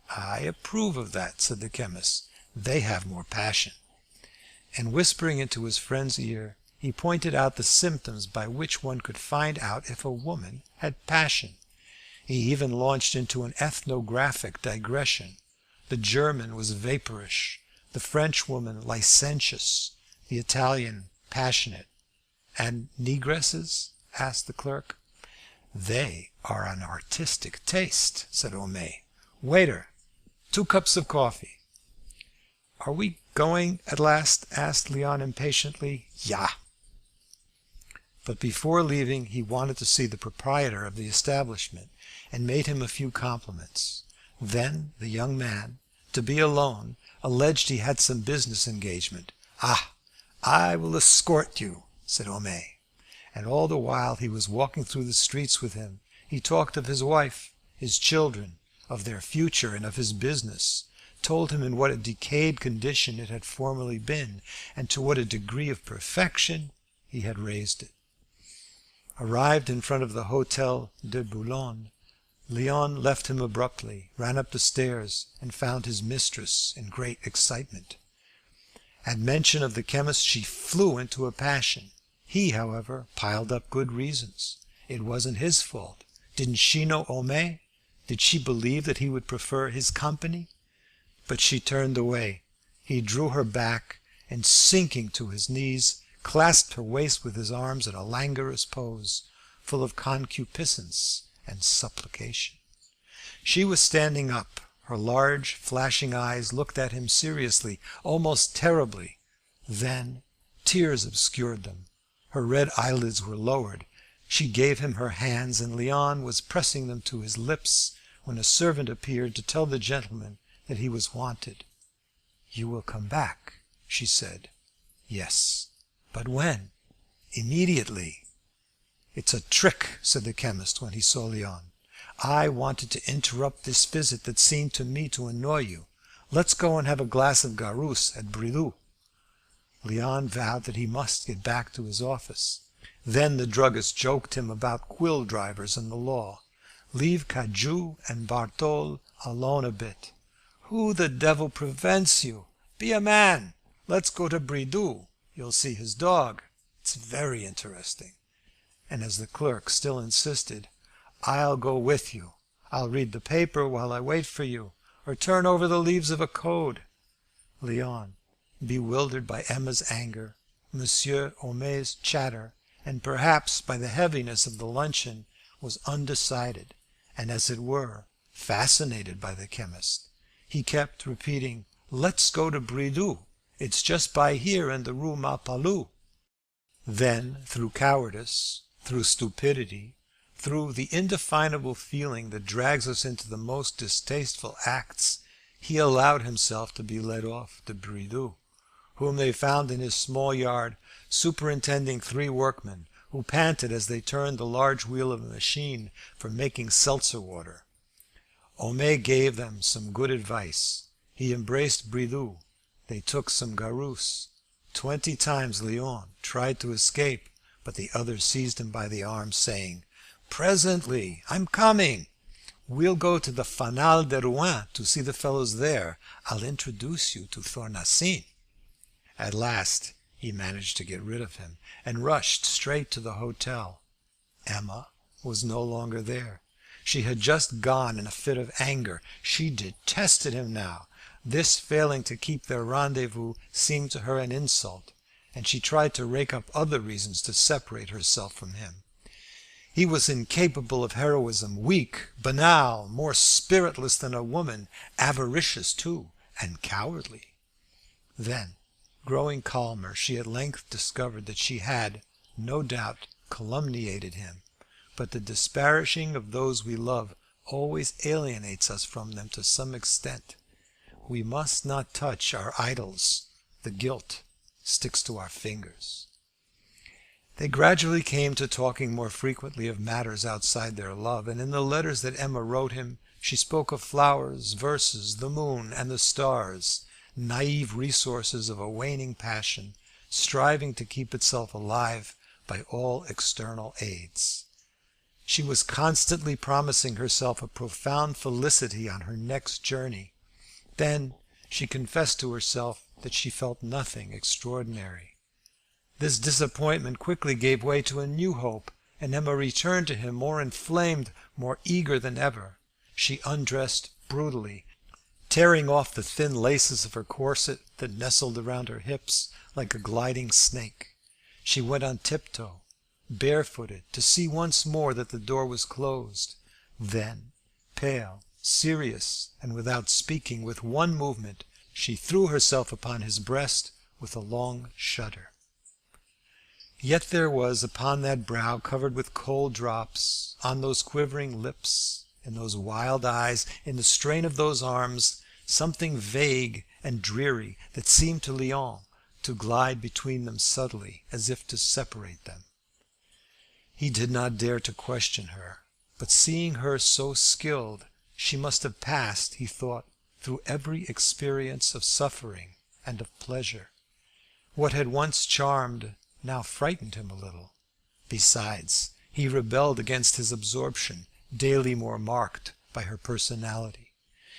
A: "I approve of that," said the chemist. "They have more passion." And whispering into his friend's ear, he pointed out the symptoms by which one could find out if a woman had passion. He even launched into an ethnographic digression. The German was vapourish, the Frenchwoman licentious, the Italian passionate. "And negresses?" asked the clerk. "They are an artistic taste," said Homais. "Waiter, 2 cups of coffee." "Are we going at last?" asked Léon impatiently. "Ja." But before leaving he wanted to see the proprietor of the establishment, and made him a few compliments. Then the young man, to be alone, alleged he had some business engagement. "Ah, I will escort you," said Homais. And all the while he was walking through the streets with him, he talked of his wife, his children, of their future, and of his business, told him in what a decayed condition it had formerly been, and to what a degree of perfection he had raised it. Arrived in front of the Hôtel de Boulogne, Léon left him abruptly, ran up the stairs, and found his mistress in great excitement. At mention of the chemist she flew into a passion. He, however, piled up good reasons. It wasn't his fault. Didn't she know Homais? Did she believe that he would prefer his company? But she turned away. He drew her back, and sinking to his knees, clasped her waist with his arms in a languorous pose, full of concupiscence and supplication. She was standing up. Her large, flashing eyes looked at him seriously, almost terribly. Then tears obscured them. Her red eyelids were lowered. She gave him her hands, and Léon was pressing them to his lips when a servant appeared to tell the gentleman that he was wanted. "You will come back?" she said. "Yes." "But when?" "Immediately." "It's a trick," said the chemist when he saw Léon. "I wanted to interrupt this visit that seemed to me to annoy you. Let's go and have a glass of Garus at Bridoux." Léon vowed that he must get back to his office. Then the druggist joked him about quill drivers and the law. "Leave Cadieux and Bartol alone a bit." "Who the devil prevents you? Be a man. Let's go to Bridoux. You'll see his dog. It's very interesting." And as the clerk still insisted, "I'll go with you. I'll read the paper while I wait for you, or turn over the leaves of a code." Léon, bewildered by Emma's anger, Monsieur Homais' chatter, and perhaps by the heaviness of the luncheon, was undecided, and as it were, fascinated by the chemist. He kept repeating, "Let's go to Bridoux. It's just by here in the Rue Malpalu." Then, through cowardice, through stupidity, through the indefinable feeling that drags us into the most distasteful acts, he allowed himself to be led off to Bridoux, whom they found in his small yard, superintending 3 workmen, who panted as they turned the large wheel of a machine for making seltzer water. Homais gave them some good advice. He embraced Bridoux. They took some garus. 20 times Léon tried to escape, but the others seized him by the arm, saying, "Presently, I'm coming. We'll go to the Fanal de Rouen to see the fellows there. I'll introduce you to Thornassin." At last he managed to get rid of him, and rushed straight to the hotel. Emma was no longer there. She had just gone in a fit of anger. She detested him now. This failing to keep their rendezvous seemed to her an insult, and she tried to rake up other reasons to separate herself from him. He was incapable of heroism, weak, banal, more spiritless than a woman, avaricious too, and cowardly. Then, growing calmer, she at length discovered that she had, no doubt, calumniated him. But the disparaging of those we love always alienates us from them to some extent. We must not touch our idols. The guilt sticks to our fingers. They gradually came to talking more frequently of matters outside their love, and in the letters that Emma wrote him she spoke of flowers, verses, the moon, and the stars, naive resources of a waning passion, striving to keep itself alive by all external aids. She was constantly promising herself a profound felicity on her next journey. Then she confessed to herself that she felt nothing extraordinary. This disappointment quickly gave way to a new hope, and Emma returned to him more inflamed, more eager than ever. She undressed brutally, tearing off the thin laces of her corset that nestled around her hips like a gliding snake. She went on tiptoe, barefooted, to see once more that the door was closed. Then, pale, serious, and without speaking, with one movement she threw herself upon his breast with a long shudder. Yet there was upon that brow covered with cold drops, on those quivering lips, in those wild eyes, in the strain of those arms, something vague and dreary that seemed to Léon to glide between them subtly, as if to separate them. He did not dare to question her, but seeing her so skilled, she must have passed, he thought, through every experience of suffering and of pleasure. What had once charmed now frightened him a little. Besides, he rebelled against his absorption, daily more marked by her personality.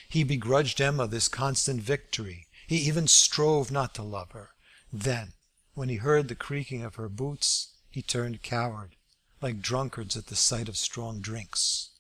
A: He begrudged Emma this constant victory. He even strove not to love her. Then, when he heard the creaking of her boots, he turned coward, like drunkards at the sight of strong drinks.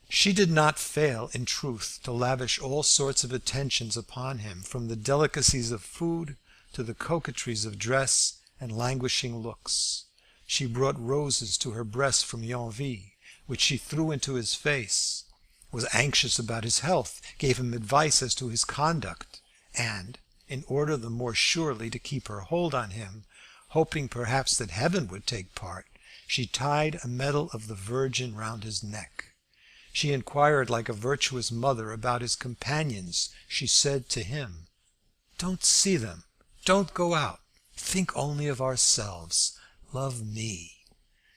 A: She did not fail, in truth, to lavish all sorts of attentions upon him, from the delicacies of food to the coquetries of dress and languishing looks. She brought roses to her breast from Yonville, which she threw into his face, was anxious about his health, gave him advice as to his conduct, and, in order the more surely to keep her hold on him, hoping perhaps that heaven would take part, she tied a medal of the Virgin round his neck. She inquired like a virtuous mother about his companions. She said to him, "Don't see them, don't go out, think only of ourselves, love me."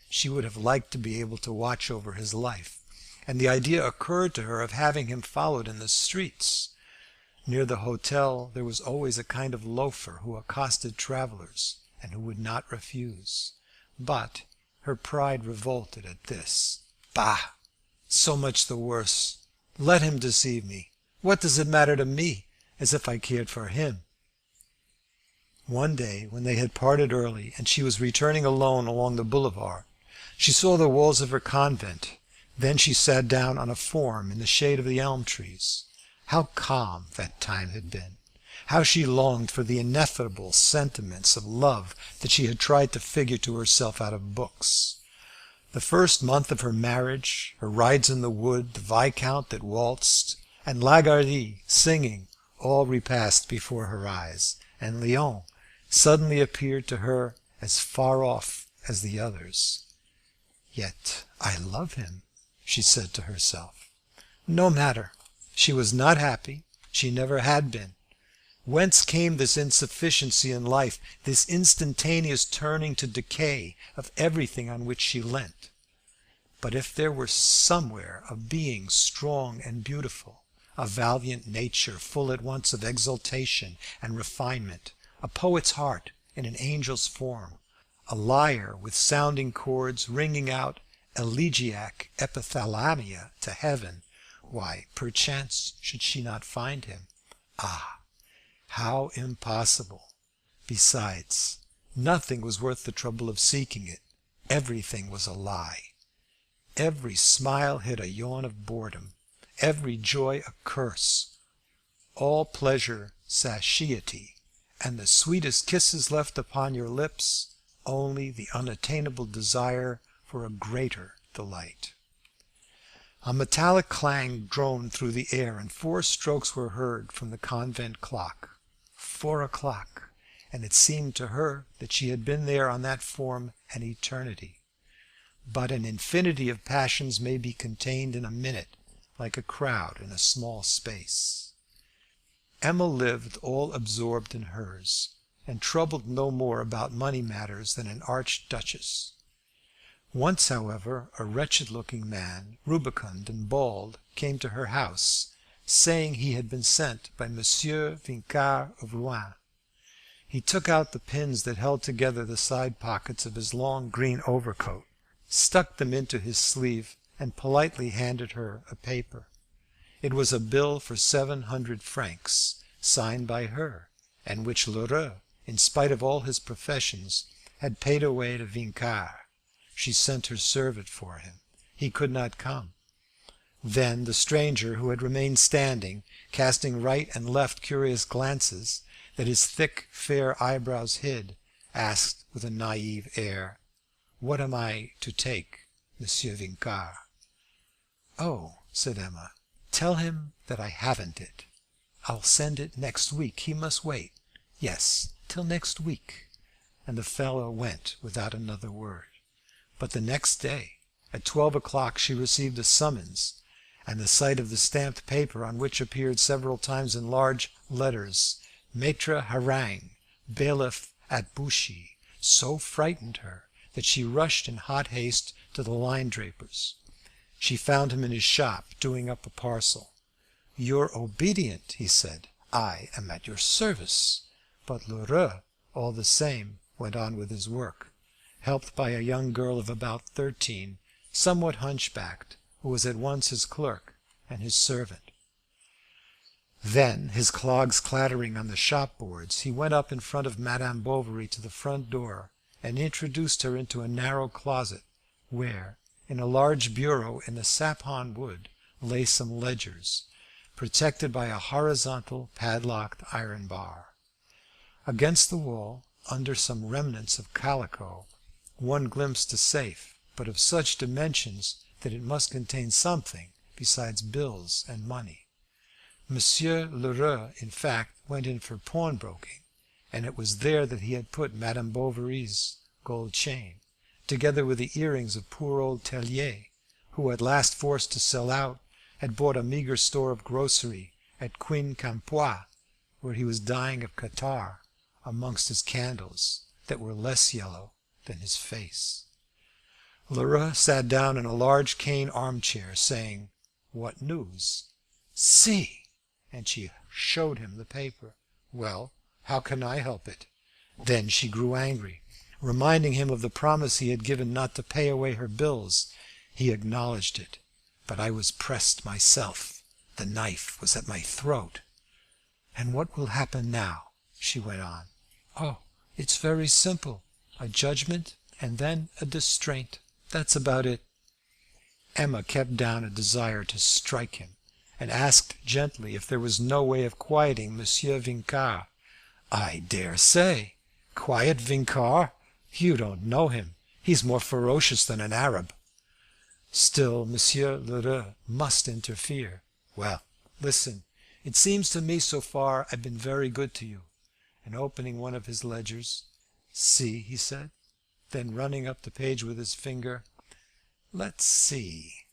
A: She would have liked to be able to watch over his life, and the idea occurred to her of having him followed in the streets. Near the hotel there was always a kind of loafer who accosted travellers, and who would not refuse. But her pride revolted at this. Bah! So much the worse. Let him deceive me. What does it matter to me? As if I cared for him. One day, when they had parted early, and she was returning alone along the boulevard, she saw the walls of her convent. Then she sat down on a form in the shade of the elm trees. How calm that time had been! How she longed for the ineffable sentiments of love that she had tried to figure to herself out of books. The first month of her marriage, her rides in the wood, the Viscount that waltzed, and Lagardy singing, all repassed before her eyes, and Léon suddenly appeared to her as far off as the others. "Yet I love him," she said to herself. No matter. She was not happy. She never had been. Whence came this insufficiency in life, this instantaneous turning to decay of everything on which she leant? But if there were somewhere a being strong and beautiful, a valiant nature full at once of exaltation and refinement, a poet's heart in an angel's form, a lyre with sounding chords ringing out elegiac epithalamia to heaven, why, perchance, should she not find him? Ah, how impossible! Besides, nothing was worth the trouble of seeking it. Everything was a lie. Every smile hid a yawn of boredom, every joy a curse, all pleasure satiety, and the sweetest kisses left upon your lips only the unattainable desire for a greater delight. A metallic clang droned through the air, and 4 strokes were heard from the convent clock. 4 o'clock, and it seemed to her that she had been there on that form an eternity. But an infinity of passions may be contained in a minute, like a crowd in a small space. Emma lived all absorbed in hers, and troubled no more about money matters than an archduchess. Once, however, a wretched-looking man, rubicund and bald, came to her house, saying he had been sent by Monsieur Vincart of Rouen. He took out the pins that held together the side pockets of his long green overcoat, stuck them into his sleeve, and politely handed her a paper. It was a bill for 700 francs, signed by her, and which Lheureux, in spite of all his professions, had paid away to Vincart. She sent her servant for him. He could not come. Then the stranger, who had remained standing, casting right and left curious glances that his thick, fair eyebrows hid, asked with a naive air, "What am I to take, Monsieur Vincart?" "Oh," said Emma, "tell him that I haven't it. I'll send it next week. He must wait. Yes, till next week." And the fellow went without another word. But the next day, at 12 o'clock, she received a summons, and the sight of the stamped paper, on which appeared several times in large letters, "Maître Harangue, bailiff at Bouchy," so frightened her that she rushed in hot haste to the line-draper's. She found him in his shop, doing up a parcel. "Your obedient," he said. "I am at your service." But Lheureux, all the same, went on with his work, helped by a young girl of about 13, somewhat hunchbacked, who was at once his clerk and his servant. Then, his clogs clattering on the shop boards, he went up in front of Madame Bovary to the front door, and introduced her into a narrow closet, where, in a large bureau in the sapon wood, lay some ledgers, protected by a horizontal padlocked iron bar. Against the wall, under some remnants of calico, one glimpsed a safe, but of such dimensions that it must contain something besides bills and money. Monsieur Lheureux, in fact, went in for pawnbroking, and it was there that he had put Madame Bovary's gold chain, together with the earrings of poor old Tellier, who, at last forced to sell out, had bought a meagre store of grocery at Quincampoix, where he was dying of catarrh amongst his candles, that were less yellow than his face. Lheureux sat down in a large cane armchair, saying, "What news?" "See!" and she showed him the paper. "Well, how can I help it?" Then she grew angry, reminding him of the promise he had given not to pay away her bills. He acknowledged it. "But I was pressed myself. The knife was at my throat." "And what will happen now?" she went on. "Oh, it's very simple. A judgment, and then a distraint. That's about it." Emma kept down a desire to strike him, and asked gently if there was no way of quieting Monsieur Vincart. "I dare say. Quiet Vincart? You don't know him. He's more ferocious than an Arab." Still Monsieur Lheureux must interfere. "Well, listen. It seems to me so far I've been very good to you." And opening one of his ledgers, "See," he said. Then running up the page with his finger, Let's see.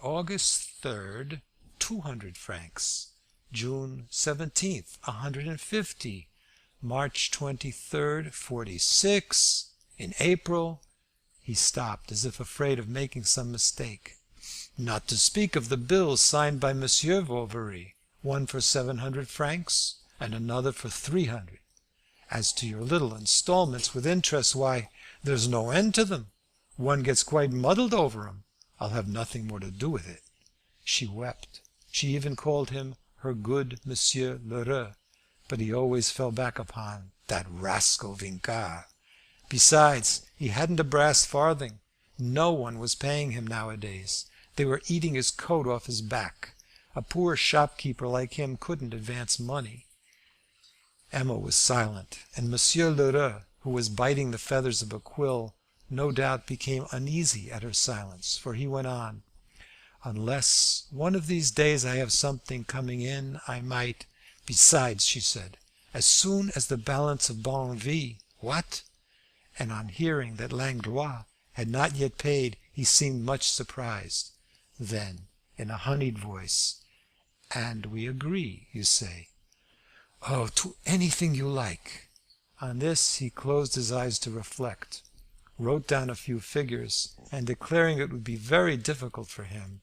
A: August 3rd, 200 francs. June 17th, 150. March 23rd, 46. In April. He stopped, as if afraid of making some mistake. Not to speak of the bills signed by Monsieur Bovary, one for 700 francs and another for 300. As to your little instalments with interest, why, there's no end to them. One gets quite muddled over 'em. I'll have nothing more to do with it." She wept. She even called him her good Monsieur Lheureux, but he always fell back upon "that rascal Vincart." Besides, he hadn't a brass farthing. No one was paying him nowadays. They were eating his coat off his back. A poor shopkeeper like him couldn't advance money. Emma was silent, and Monsieur Lheureux, who was biting the feathers of a quill, no doubt became uneasy at her silence, for he went on: "Unless one of these days I have something coming in, I might. Besides," she said, "as soon as the balance of Bonneville—" "What?" And on hearing that Langlois had not yet paid, he seemed much surprised. Then, in a honeyed voice: "And we agree, you say?" "Oh, to anything you like." On this he closed his eyes to reflect, wrote down a few figures, and declaring it would be very difficult for him,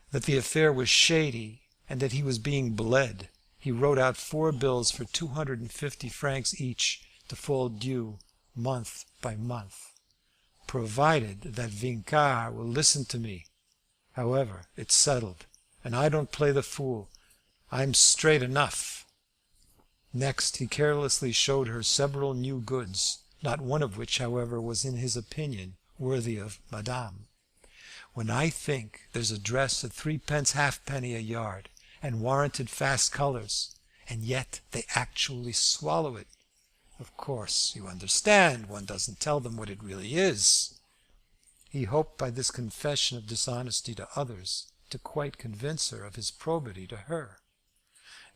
A: that the affair was shady, and that he was being bled, he wrote out 4 bills for 250 francs each, to fall due month by month. "Provided that Vincart will listen to me. However, it's settled, and I don't play the fool. I'm straight enough." Next he carelessly showed her several new goods, not one of which, however, was in his opinion worthy of Madame. "When I think there's a dress at 3 halfpenny a yard, and warranted fast colours, and yet they actually swallow it. Of course, you understand, one doesn't tell them what it really is." He hoped by this confession of dishonesty to others to quite convince her of his probity to her.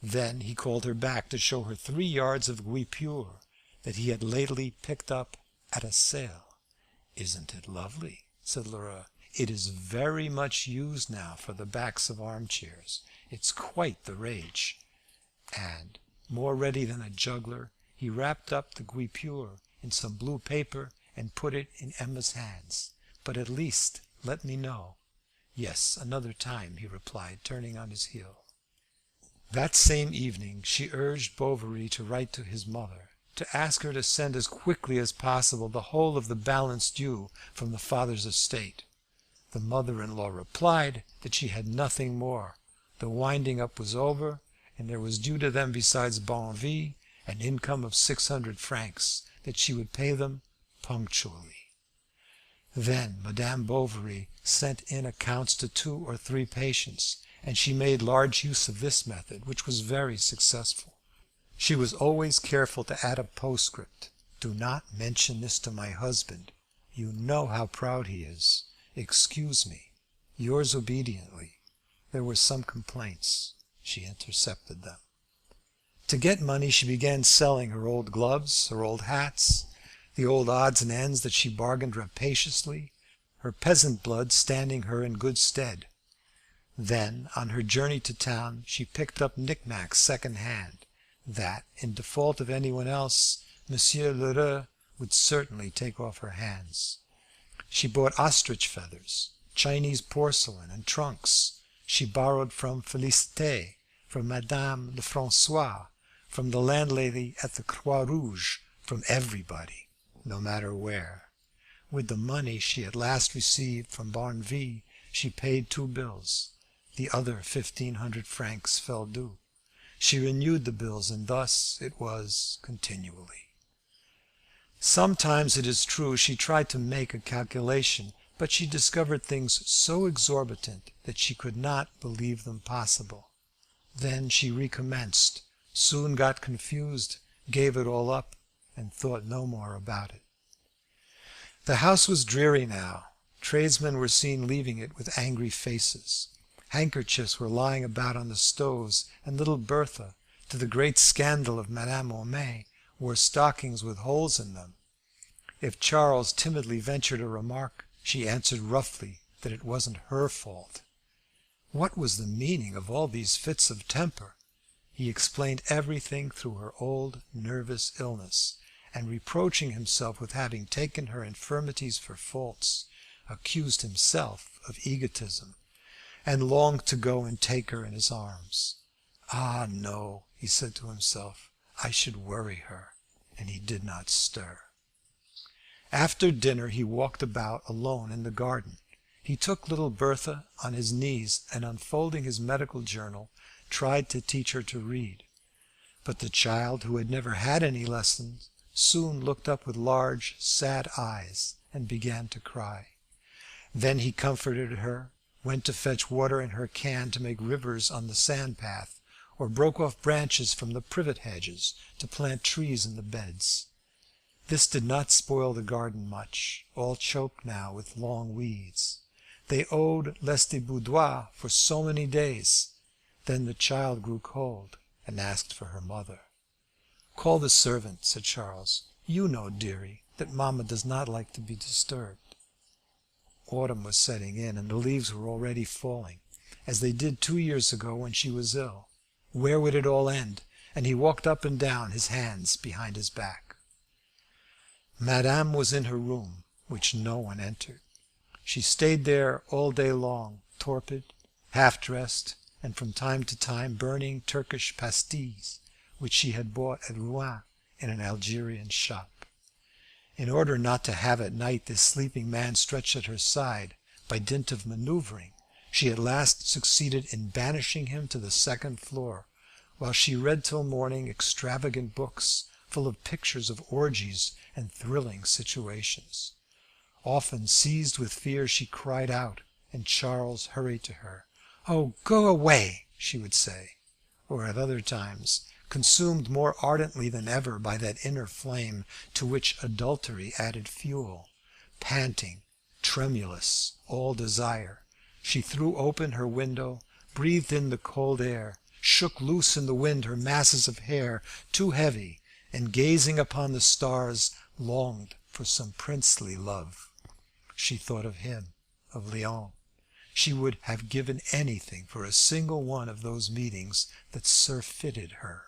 A: Then he called her back to show her 3 yards of guipure that he had lately picked up at a sale. "Isn't it lovely?" said Lheureux. "It is very much used now for the backs of armchairs. It's quite the rage." And, more ready than a juggler, he wrapped up the guipure in some blue paper and put it in Emma's hands. "But at least let me know." "Yes, another time," he replied, turning on his heel. That same evening she urged Bovary to write to his mother, to ask her to send as quickly as possible the whole of the balance due from the father's estate. The mother-in-law replied that she had nothing more. The winding up was over, and there was due to them, besides Bonneville, an income of 600 francs, that she would pay them punctually. Then Madame Bovary sent in accounts to 2 or 3 patients, and she made large use of this method, which was very successful. She was always careful to add a postscript: "Do not mention this to my husband. You know how proud he is. Excuse me. Yours obediently." There were some complaints. She intercepted them. To get money she began selling her old gloves, her old hats, the old odds and ends that she bargained rapaciously, her peasant blood standing her in good stead. Then, on her journey to town, she picked up knickknacks second hand, that, in default of anyone else, Monsieur Lheureux would certainly take off her hands. She bought ostrich feathers, Chinese porcelain, and trunks. She borrowed from Félicité, from Madame Lefrançois, from the landlady at the Croix Rouge, from everybody, no matter where. With the money she at last received from Bonneville she paid 2 bills. The other 1,500 francs fell due. She renewed the bills, and thus it was continually. Sometimes, it is true, she tried to make a calculation, but she discovered things so exorbitant that she could not believe them possible. Then she recommenced, soon got confused, gave it all up, and thought no more about it. The house was dreary now. Tradesmen were seen leaving it with angry faces. Handkerchiefs were lying about on the stoves, and little Bertha, to the great scandal of Madame Homais, wore stockings with holes in them. If Charles timidly ventured a remark, she answered roughly that it wasn't her fault. What was the meaning of all these fits of temper? He explained everything through her old nervous illness, and reproaching himself with having taken her infirmities for faults, accused himself of egotism, and longed to go and take her in his arms. Ah, no, he said to himself, I should worry her, and he did not stir. After dinner he walked about alone in the garden. He took little Bertha on his knees, and unfolding his medical journal, tried to teach her to read. But the child, who had never had any lessons, soon looked up with large, sad eyes and began to cry. Then he comforted her, went to fetch water in her can to make rivers on the sand path, or broke off branches from the privet hedges to plant trees in the beds. This did not spoil the garden much, all choked now with long weeds. They owed Lestiboudois for so many days. Then the child grew cold and asked for her mother. "Call the servant," said Charles. "You know, dearie, that mamma does not like to be disturbed." Autumn was setting in, and the leaves were already falling, as they did 2 years ago when she was ill. Where would it all end? And he walked up and down, his hands behind his back. Madame was in her room, which no one entered. She stayed there all day long, torpid, half-dressed, and from time to time burning Turkish pastilles, which she had bought at Rouen in an Algerian shop. In order not to have at night this sleeping man stretched at her side, by dint of manoeuvring, she at last succeeded in banishing him to the second floor, while she read till morning extravagant books, full of pictures of orgies and thrilling situations. Often, seized with fear, she cried out, and Charles hurried to her. "Oh, go away," she would say. Or at other times, consumed more ardently than ever by that inner flame to which adultery added fuel, panting, tremulous, all desire, she threw open her window, breathed in the cold air, shook loose in the wind her masses of hair, too heavy, and gazing upon the stars, longed for some princely love. She thought of him, of Léon. She would have given anything for a single one of those meetings that surfeited her.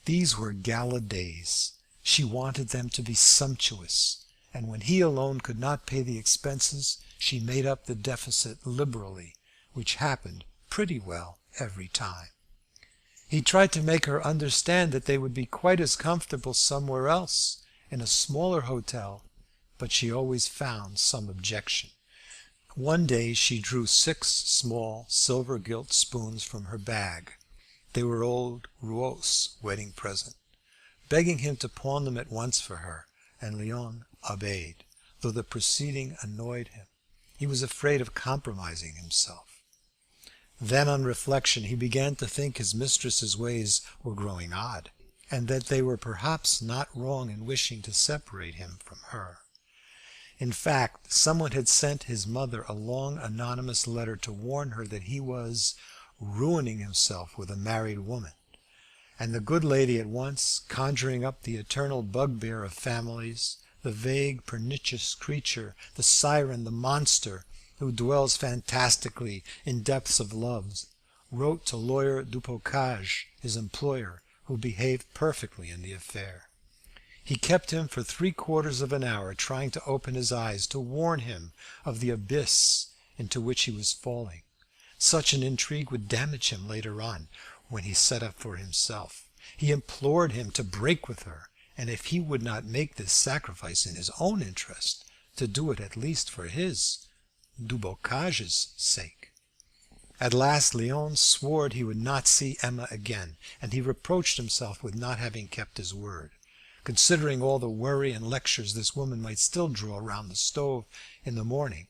A: These were gala days. She wanted them to be sumptuous, and when he alone could not pay the expenses, she made up the deficit liberally, which happened pretty well every time. He tried to make her understand that they would be quite as comfortable somewhere else, in a smaller hotel, but she always found some objection. One day she drew 6 small silver-gilt spoons from her bag. They were old Rouault's wedding present, begging him to pawn them at once for her, and Léon obeyed, though the proceeding annoyed him. He was afraid of compromising himself. Then, on reflection, he began to think his mistress's ways were growing odd, and that they were perhaps not wrong in wishing to separate him from her. In fact, someone had sent his mother a long anonymous letter to warn her that he was ruining himself with a married woman, and the good lady at once, conjuring up the eternal bugbear of families, the vague pernicious creature, the siren, the monster, who dwells fantastically in depths of love, wrote to Lawyer Dubocage, his employer, who behaved perfectly in the affair. He kept him for 3/4 of an hour, trying to open his eyes, to warn him of the abyss into which he was falling. Such an intrigue would damage him later on, when he set up for himself. He implored him to break with her, and if he would not make this sacrifice in his own interest, to do it at least for his, Dubocage's, sake. At last Léon swore he would not see Emma again, and he reproached himself with not having kept his word, considering all the worry and lectures this woman might still draw round the stove in the morning.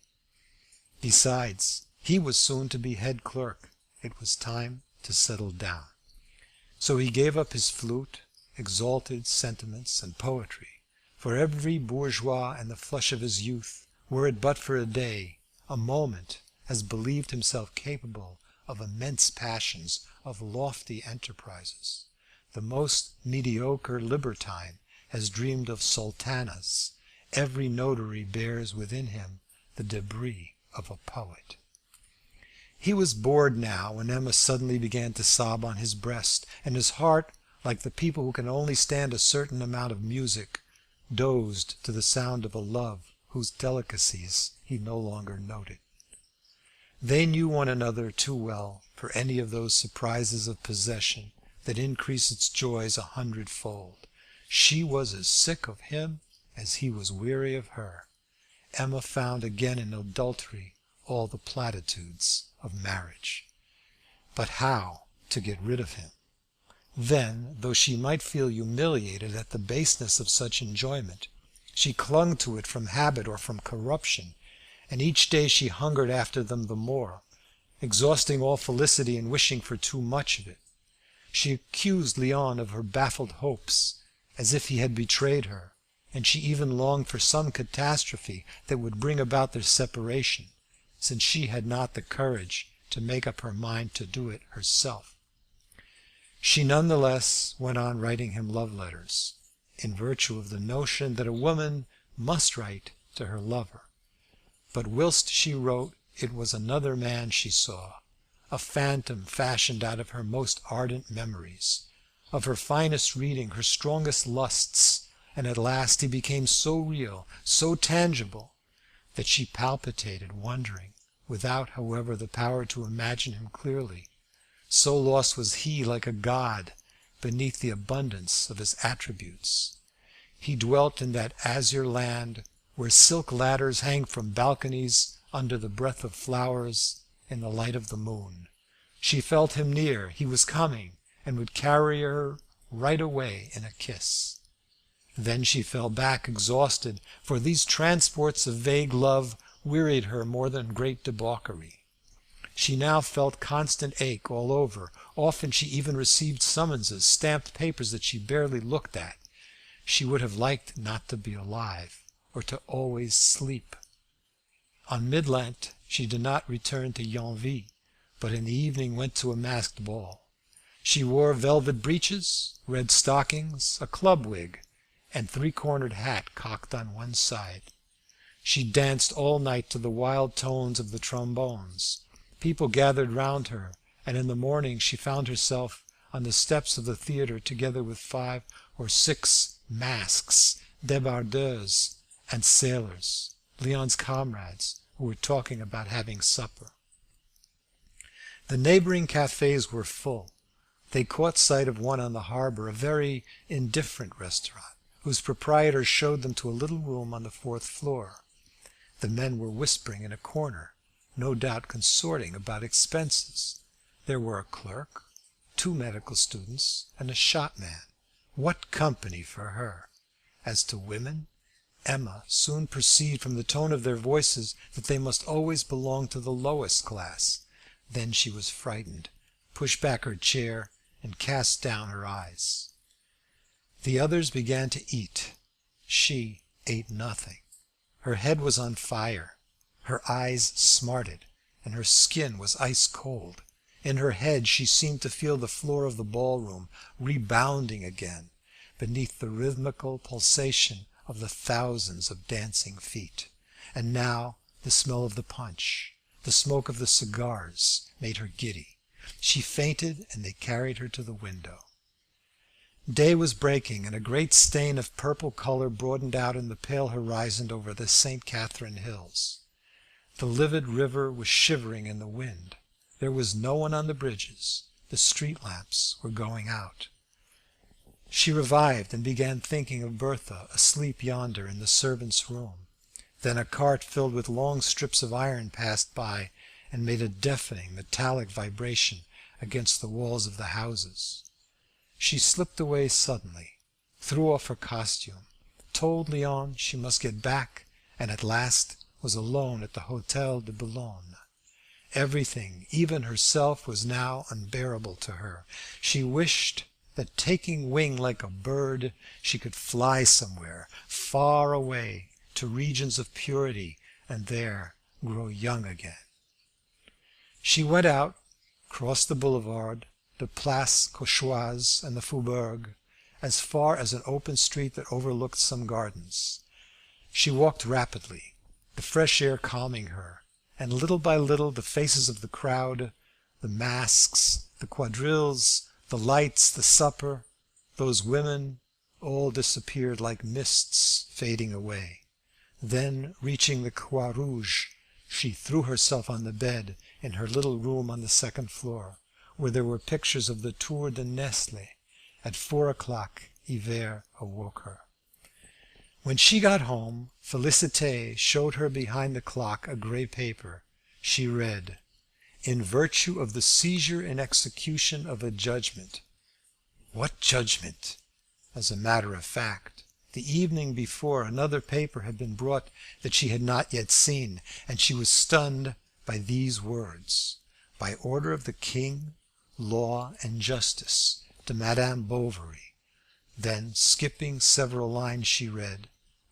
A: Besides, he was soon to be head clerk. It was time to settle down. So he gave up his flute, exalted sentiments, and poetry, for every bourgeois in the flush of his youth, were it but for a day, a moment, has believed himself capable of immense passions, of lofty enterprises. The most mediocre libertine has dreamed of sultanas. Every notary bears within him the debris of a poet. He was bored now when Emma suddenly began to sob on his breast, and his heart, like the people who can only stand a certain amount of music, dozed to the sound of a love whose delicacies he no longer noted. They knew one another too well for any of those surprises of possession that increase its joys 100-fold. She was as sick of him as he was weary of her. Emma found again in adultery all the platitudes of marriage. But how to get rid of him? Then, though she might feel humiliated at the baseness of such enjoyment, she clung to it from habit or from corruption, and each day she hungered after them the more, exhausting all felicity and wishing for too much of it. She accused Léon of her baffled hopes, as if he had betrayed her, and she even longed for some catastrophe that would bring about their separation, since she had not the courage to make up her mind to do it herself. She none the less went on writing him love letters, in virtue of the notion that a woman must write to her lover. But whilst she wrote, it was another man she saw, a phantom fashioned out of her most ardent memories, of her finest reading, her strongest lusts, and at last he became so real, so tangible, that she palpitated, wondering, without, however, the power to imagine him clearly. So lost was he, like a god, beneath the abundance of his attributes. He dwelt in that azure land where silk ladders hang from balconies under the breath of flowers in the light of the moon. She felt him near. He was coming, and would carry her right away in a kiss. Then she fell back exhausted, for these transports of vague love wearied her more than great debauchery. She now felt constant ache all over. Often she even received summonses, stamped papers that she barely looked at. She would have liked not to be alive, or to always sleep. On Mid-Lent she did not return to Yonville, but in the evening went to a masked ball. She wore velvet breeches, red stockings, a club wig, and three-cornered hat cocked on one side. She danced all night to the wild tones of the trombones. People gathered round her, and in the morning she found herself on the steps of the theatre together with 5 or 6 masks, débardeuses, and sailors, Léon's comrades, who were talking about having supper. The neighbouring cafes were full. They caught sight of one on the harbour, a very indifferent restaurant, whose proprietor showed them to a little room on the 4th floor. The men were whispering in a corner, no doubt consorting about expenses. There were a clerk, 2 medical students, and a shopman. What company for her! As to women, Emma soon perceived from the tone of their voices that they must always belong to the lowest class. Then she was frightened, pushed back her chair, and cast down her eyes. The others began to eat. She ate nothing. Her head was on fire, her eyes smarted, and her skin was ice cold. In her head she seemed to feel the floor of the ballroom rebounding again beneath the rhythmical pulsation of the thousands of dancing feet. And now the smell of the punch, the smoke of the cigars, made her giddy. She fainted, and they carried her to the window. Day was breaking, and a great stain of purple colour broadened out in the pale horizon over the St. Catherine hills. The livid river was shivering in the wind. There was no one on the bridges. The street lamps were going out. She revived and began thinking of Bertha, asleep yonder in the servants' room. Then a cart filled with long strips of iron passed by and made a deafening metallic vibration against the walls of the houses. She slipped away suddenly, threw off her costume, told Léon she must get back, and at last was alone at the Hôtel de Boulogne. Everything, even herself, was now unbearable to her. She wished that, taking wing like a bird, she could fly somewhere far away to regions of purity, and there grow young again. She went out, crossed the boulevard, the Place Cauchoise, and the Faubourg, as far as an open street that overlooked some gardens. She walked rapidly, the fresh air calming her, and little by little the faces of the crowd, the masks, the quadrilles, the lights, the supper, those women, all disappeared like mists fading away. Then, reaching the Croix Rouge, she threw herself on the bed in her little room on the second floor, where there were pictures of the Tour de Nesle. At 4 o'clock Hivert awoke her. When she got home, Félicité showed her behind the clock a grey paper. She read, "In virtue of the seizure and execution of a judgment." What judgment? As a matter of fact, the evening before another paper had been brought that she had not yet seen, and she was stunned by these words: "By order of the King, law and justice, to Madame Bovary." Then, skipping several lines, she read,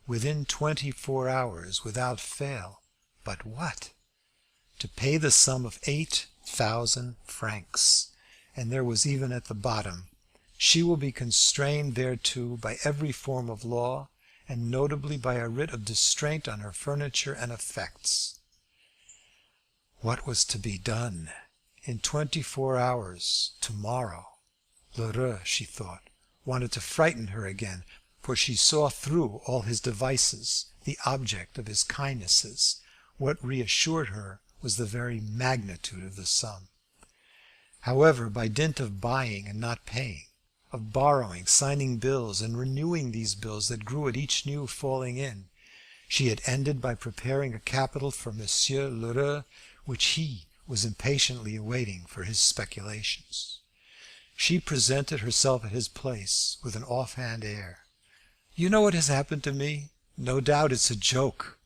A: "Within 24 hours, without fail." But what? To pay the sum of 8,000 francs. And there was even at the bottom, "She will be constrained thereto by every form of law, and notably by a writ of distraint on her furniture and effects." What was to be done? In 24 hours, tomorrow. Lheureux, she thought, wanted to frighten her again, for she saw through all his devices, the object of his kindnesses. What reassured her was the very magnitude of the sum. However, by dint of buying and not paying, of borrowing, signing bills, and renewing these bills that grew at each new falling in, she had ended by preparing a capital for Monsieur Lheureux, which he was impatiently awaiting for his speculations. She presented herself at his place with an offhand air. "You know what has happened to me? No doubt it's a joke."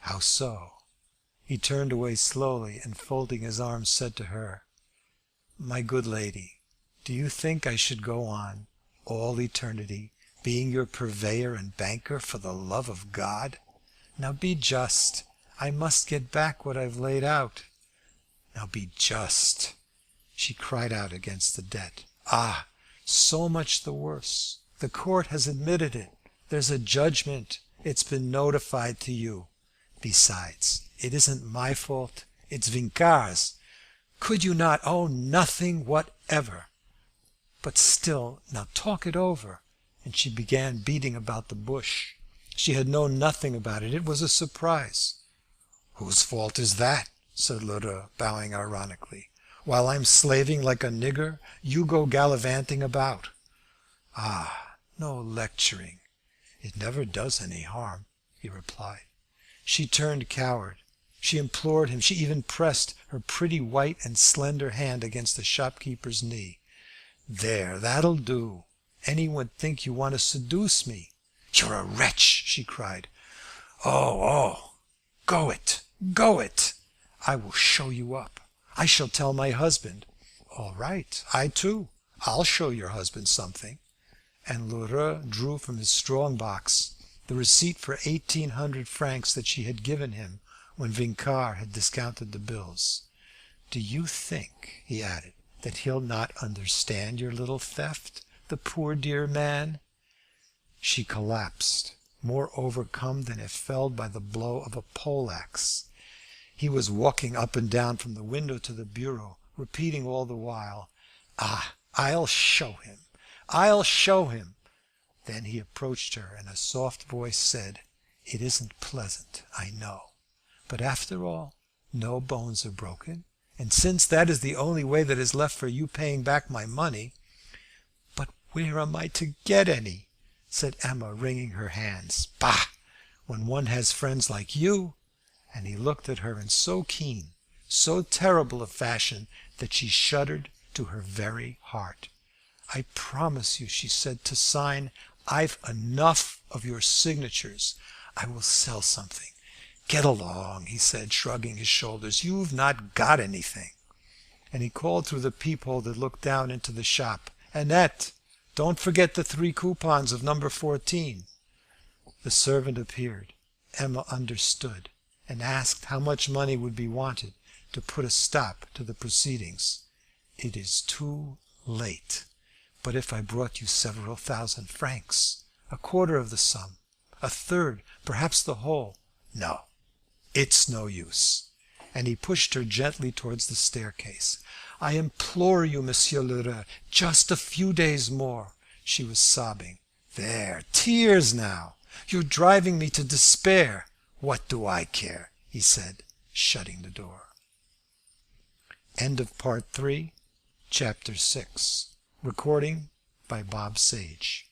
A: "How so?" He turned away slowly, and folding his arms said to her, "My good lady, do you think I should go on, all eternity, being your purveyor and banker, for the love of God? Now be just. I must get back what I've laid out. Now be just." She cried out against the debt. "Ah, so much the worse. The court has admitted it. There's a judgment. It's been notified to you. Besides, it isn't my fault. It's Vincar's. Could you not own nothing whatever? But still, now talk it over." And she began beating about the bush. She had known nothing about it. It was a surprise. "Whose fault is that?" said Lheureux, bowing ironically. "While I'm slaving like a nigger, you go gallivanting about." "Ah, no lecturing. It never does any harm," he replied. She turned coward. She implored him. She even pressed her pretty white and slender hand against the shopkeeper's knee. "There, that'll do. Any would think you want to seduce me." "You're a wretch!" she cried. Oh, go it, go it! I will show you up. I shall tell my husband." "All right, I too. I'll show your husband something." And Lheureux drew from his strong box the receipt for 1,800 francs that she had given him when Vincart had discounted the bills. "Do you think," he added, "that he'll not understand your little theft, the poor dear man?" She collapsed, more overcome than if felled by the blow of a poleaxe. He was walking up and down from the window to the bureau, repeating all the while, "Ah, I'll show him! I'll show him!" Then he approached her, and a soft voice said, "It isn't pleasant, I know. But after all, no bones are broken, and since that is the only way that is left for you paying back my money—" "But where am I to get any?" said Emma, wringing her hands. "Bah! When one has friends like you!" And he looked at her in so keen, so terrible a fashion that she shuddered to her very heart. "I promise you," she said, "to sign. I've enough of your signatures. I will sell something." "Get along," he said, shrugging his shoulders. "You've not got anything." And he called through the peephole that looked down into the shop, "Annette, don't forget the 3 coupons of number 14." The servant appeared. Emma understood, and asked how much money would be wanted to put a stop to the proceedings. "It is too late. But if I brought you several thousand francs, a quarter of the sum, a third, perhaps the whole—" "No, it's no use." and he pushed her gently towards the staircase. "I implore you, Monsieur Lheureux, just a few days more." She was sobbing. "There, tears now! You're driving me to despair." "What do I care?" he said, shutting the door. Chapter 6. Recording by Bob Sage.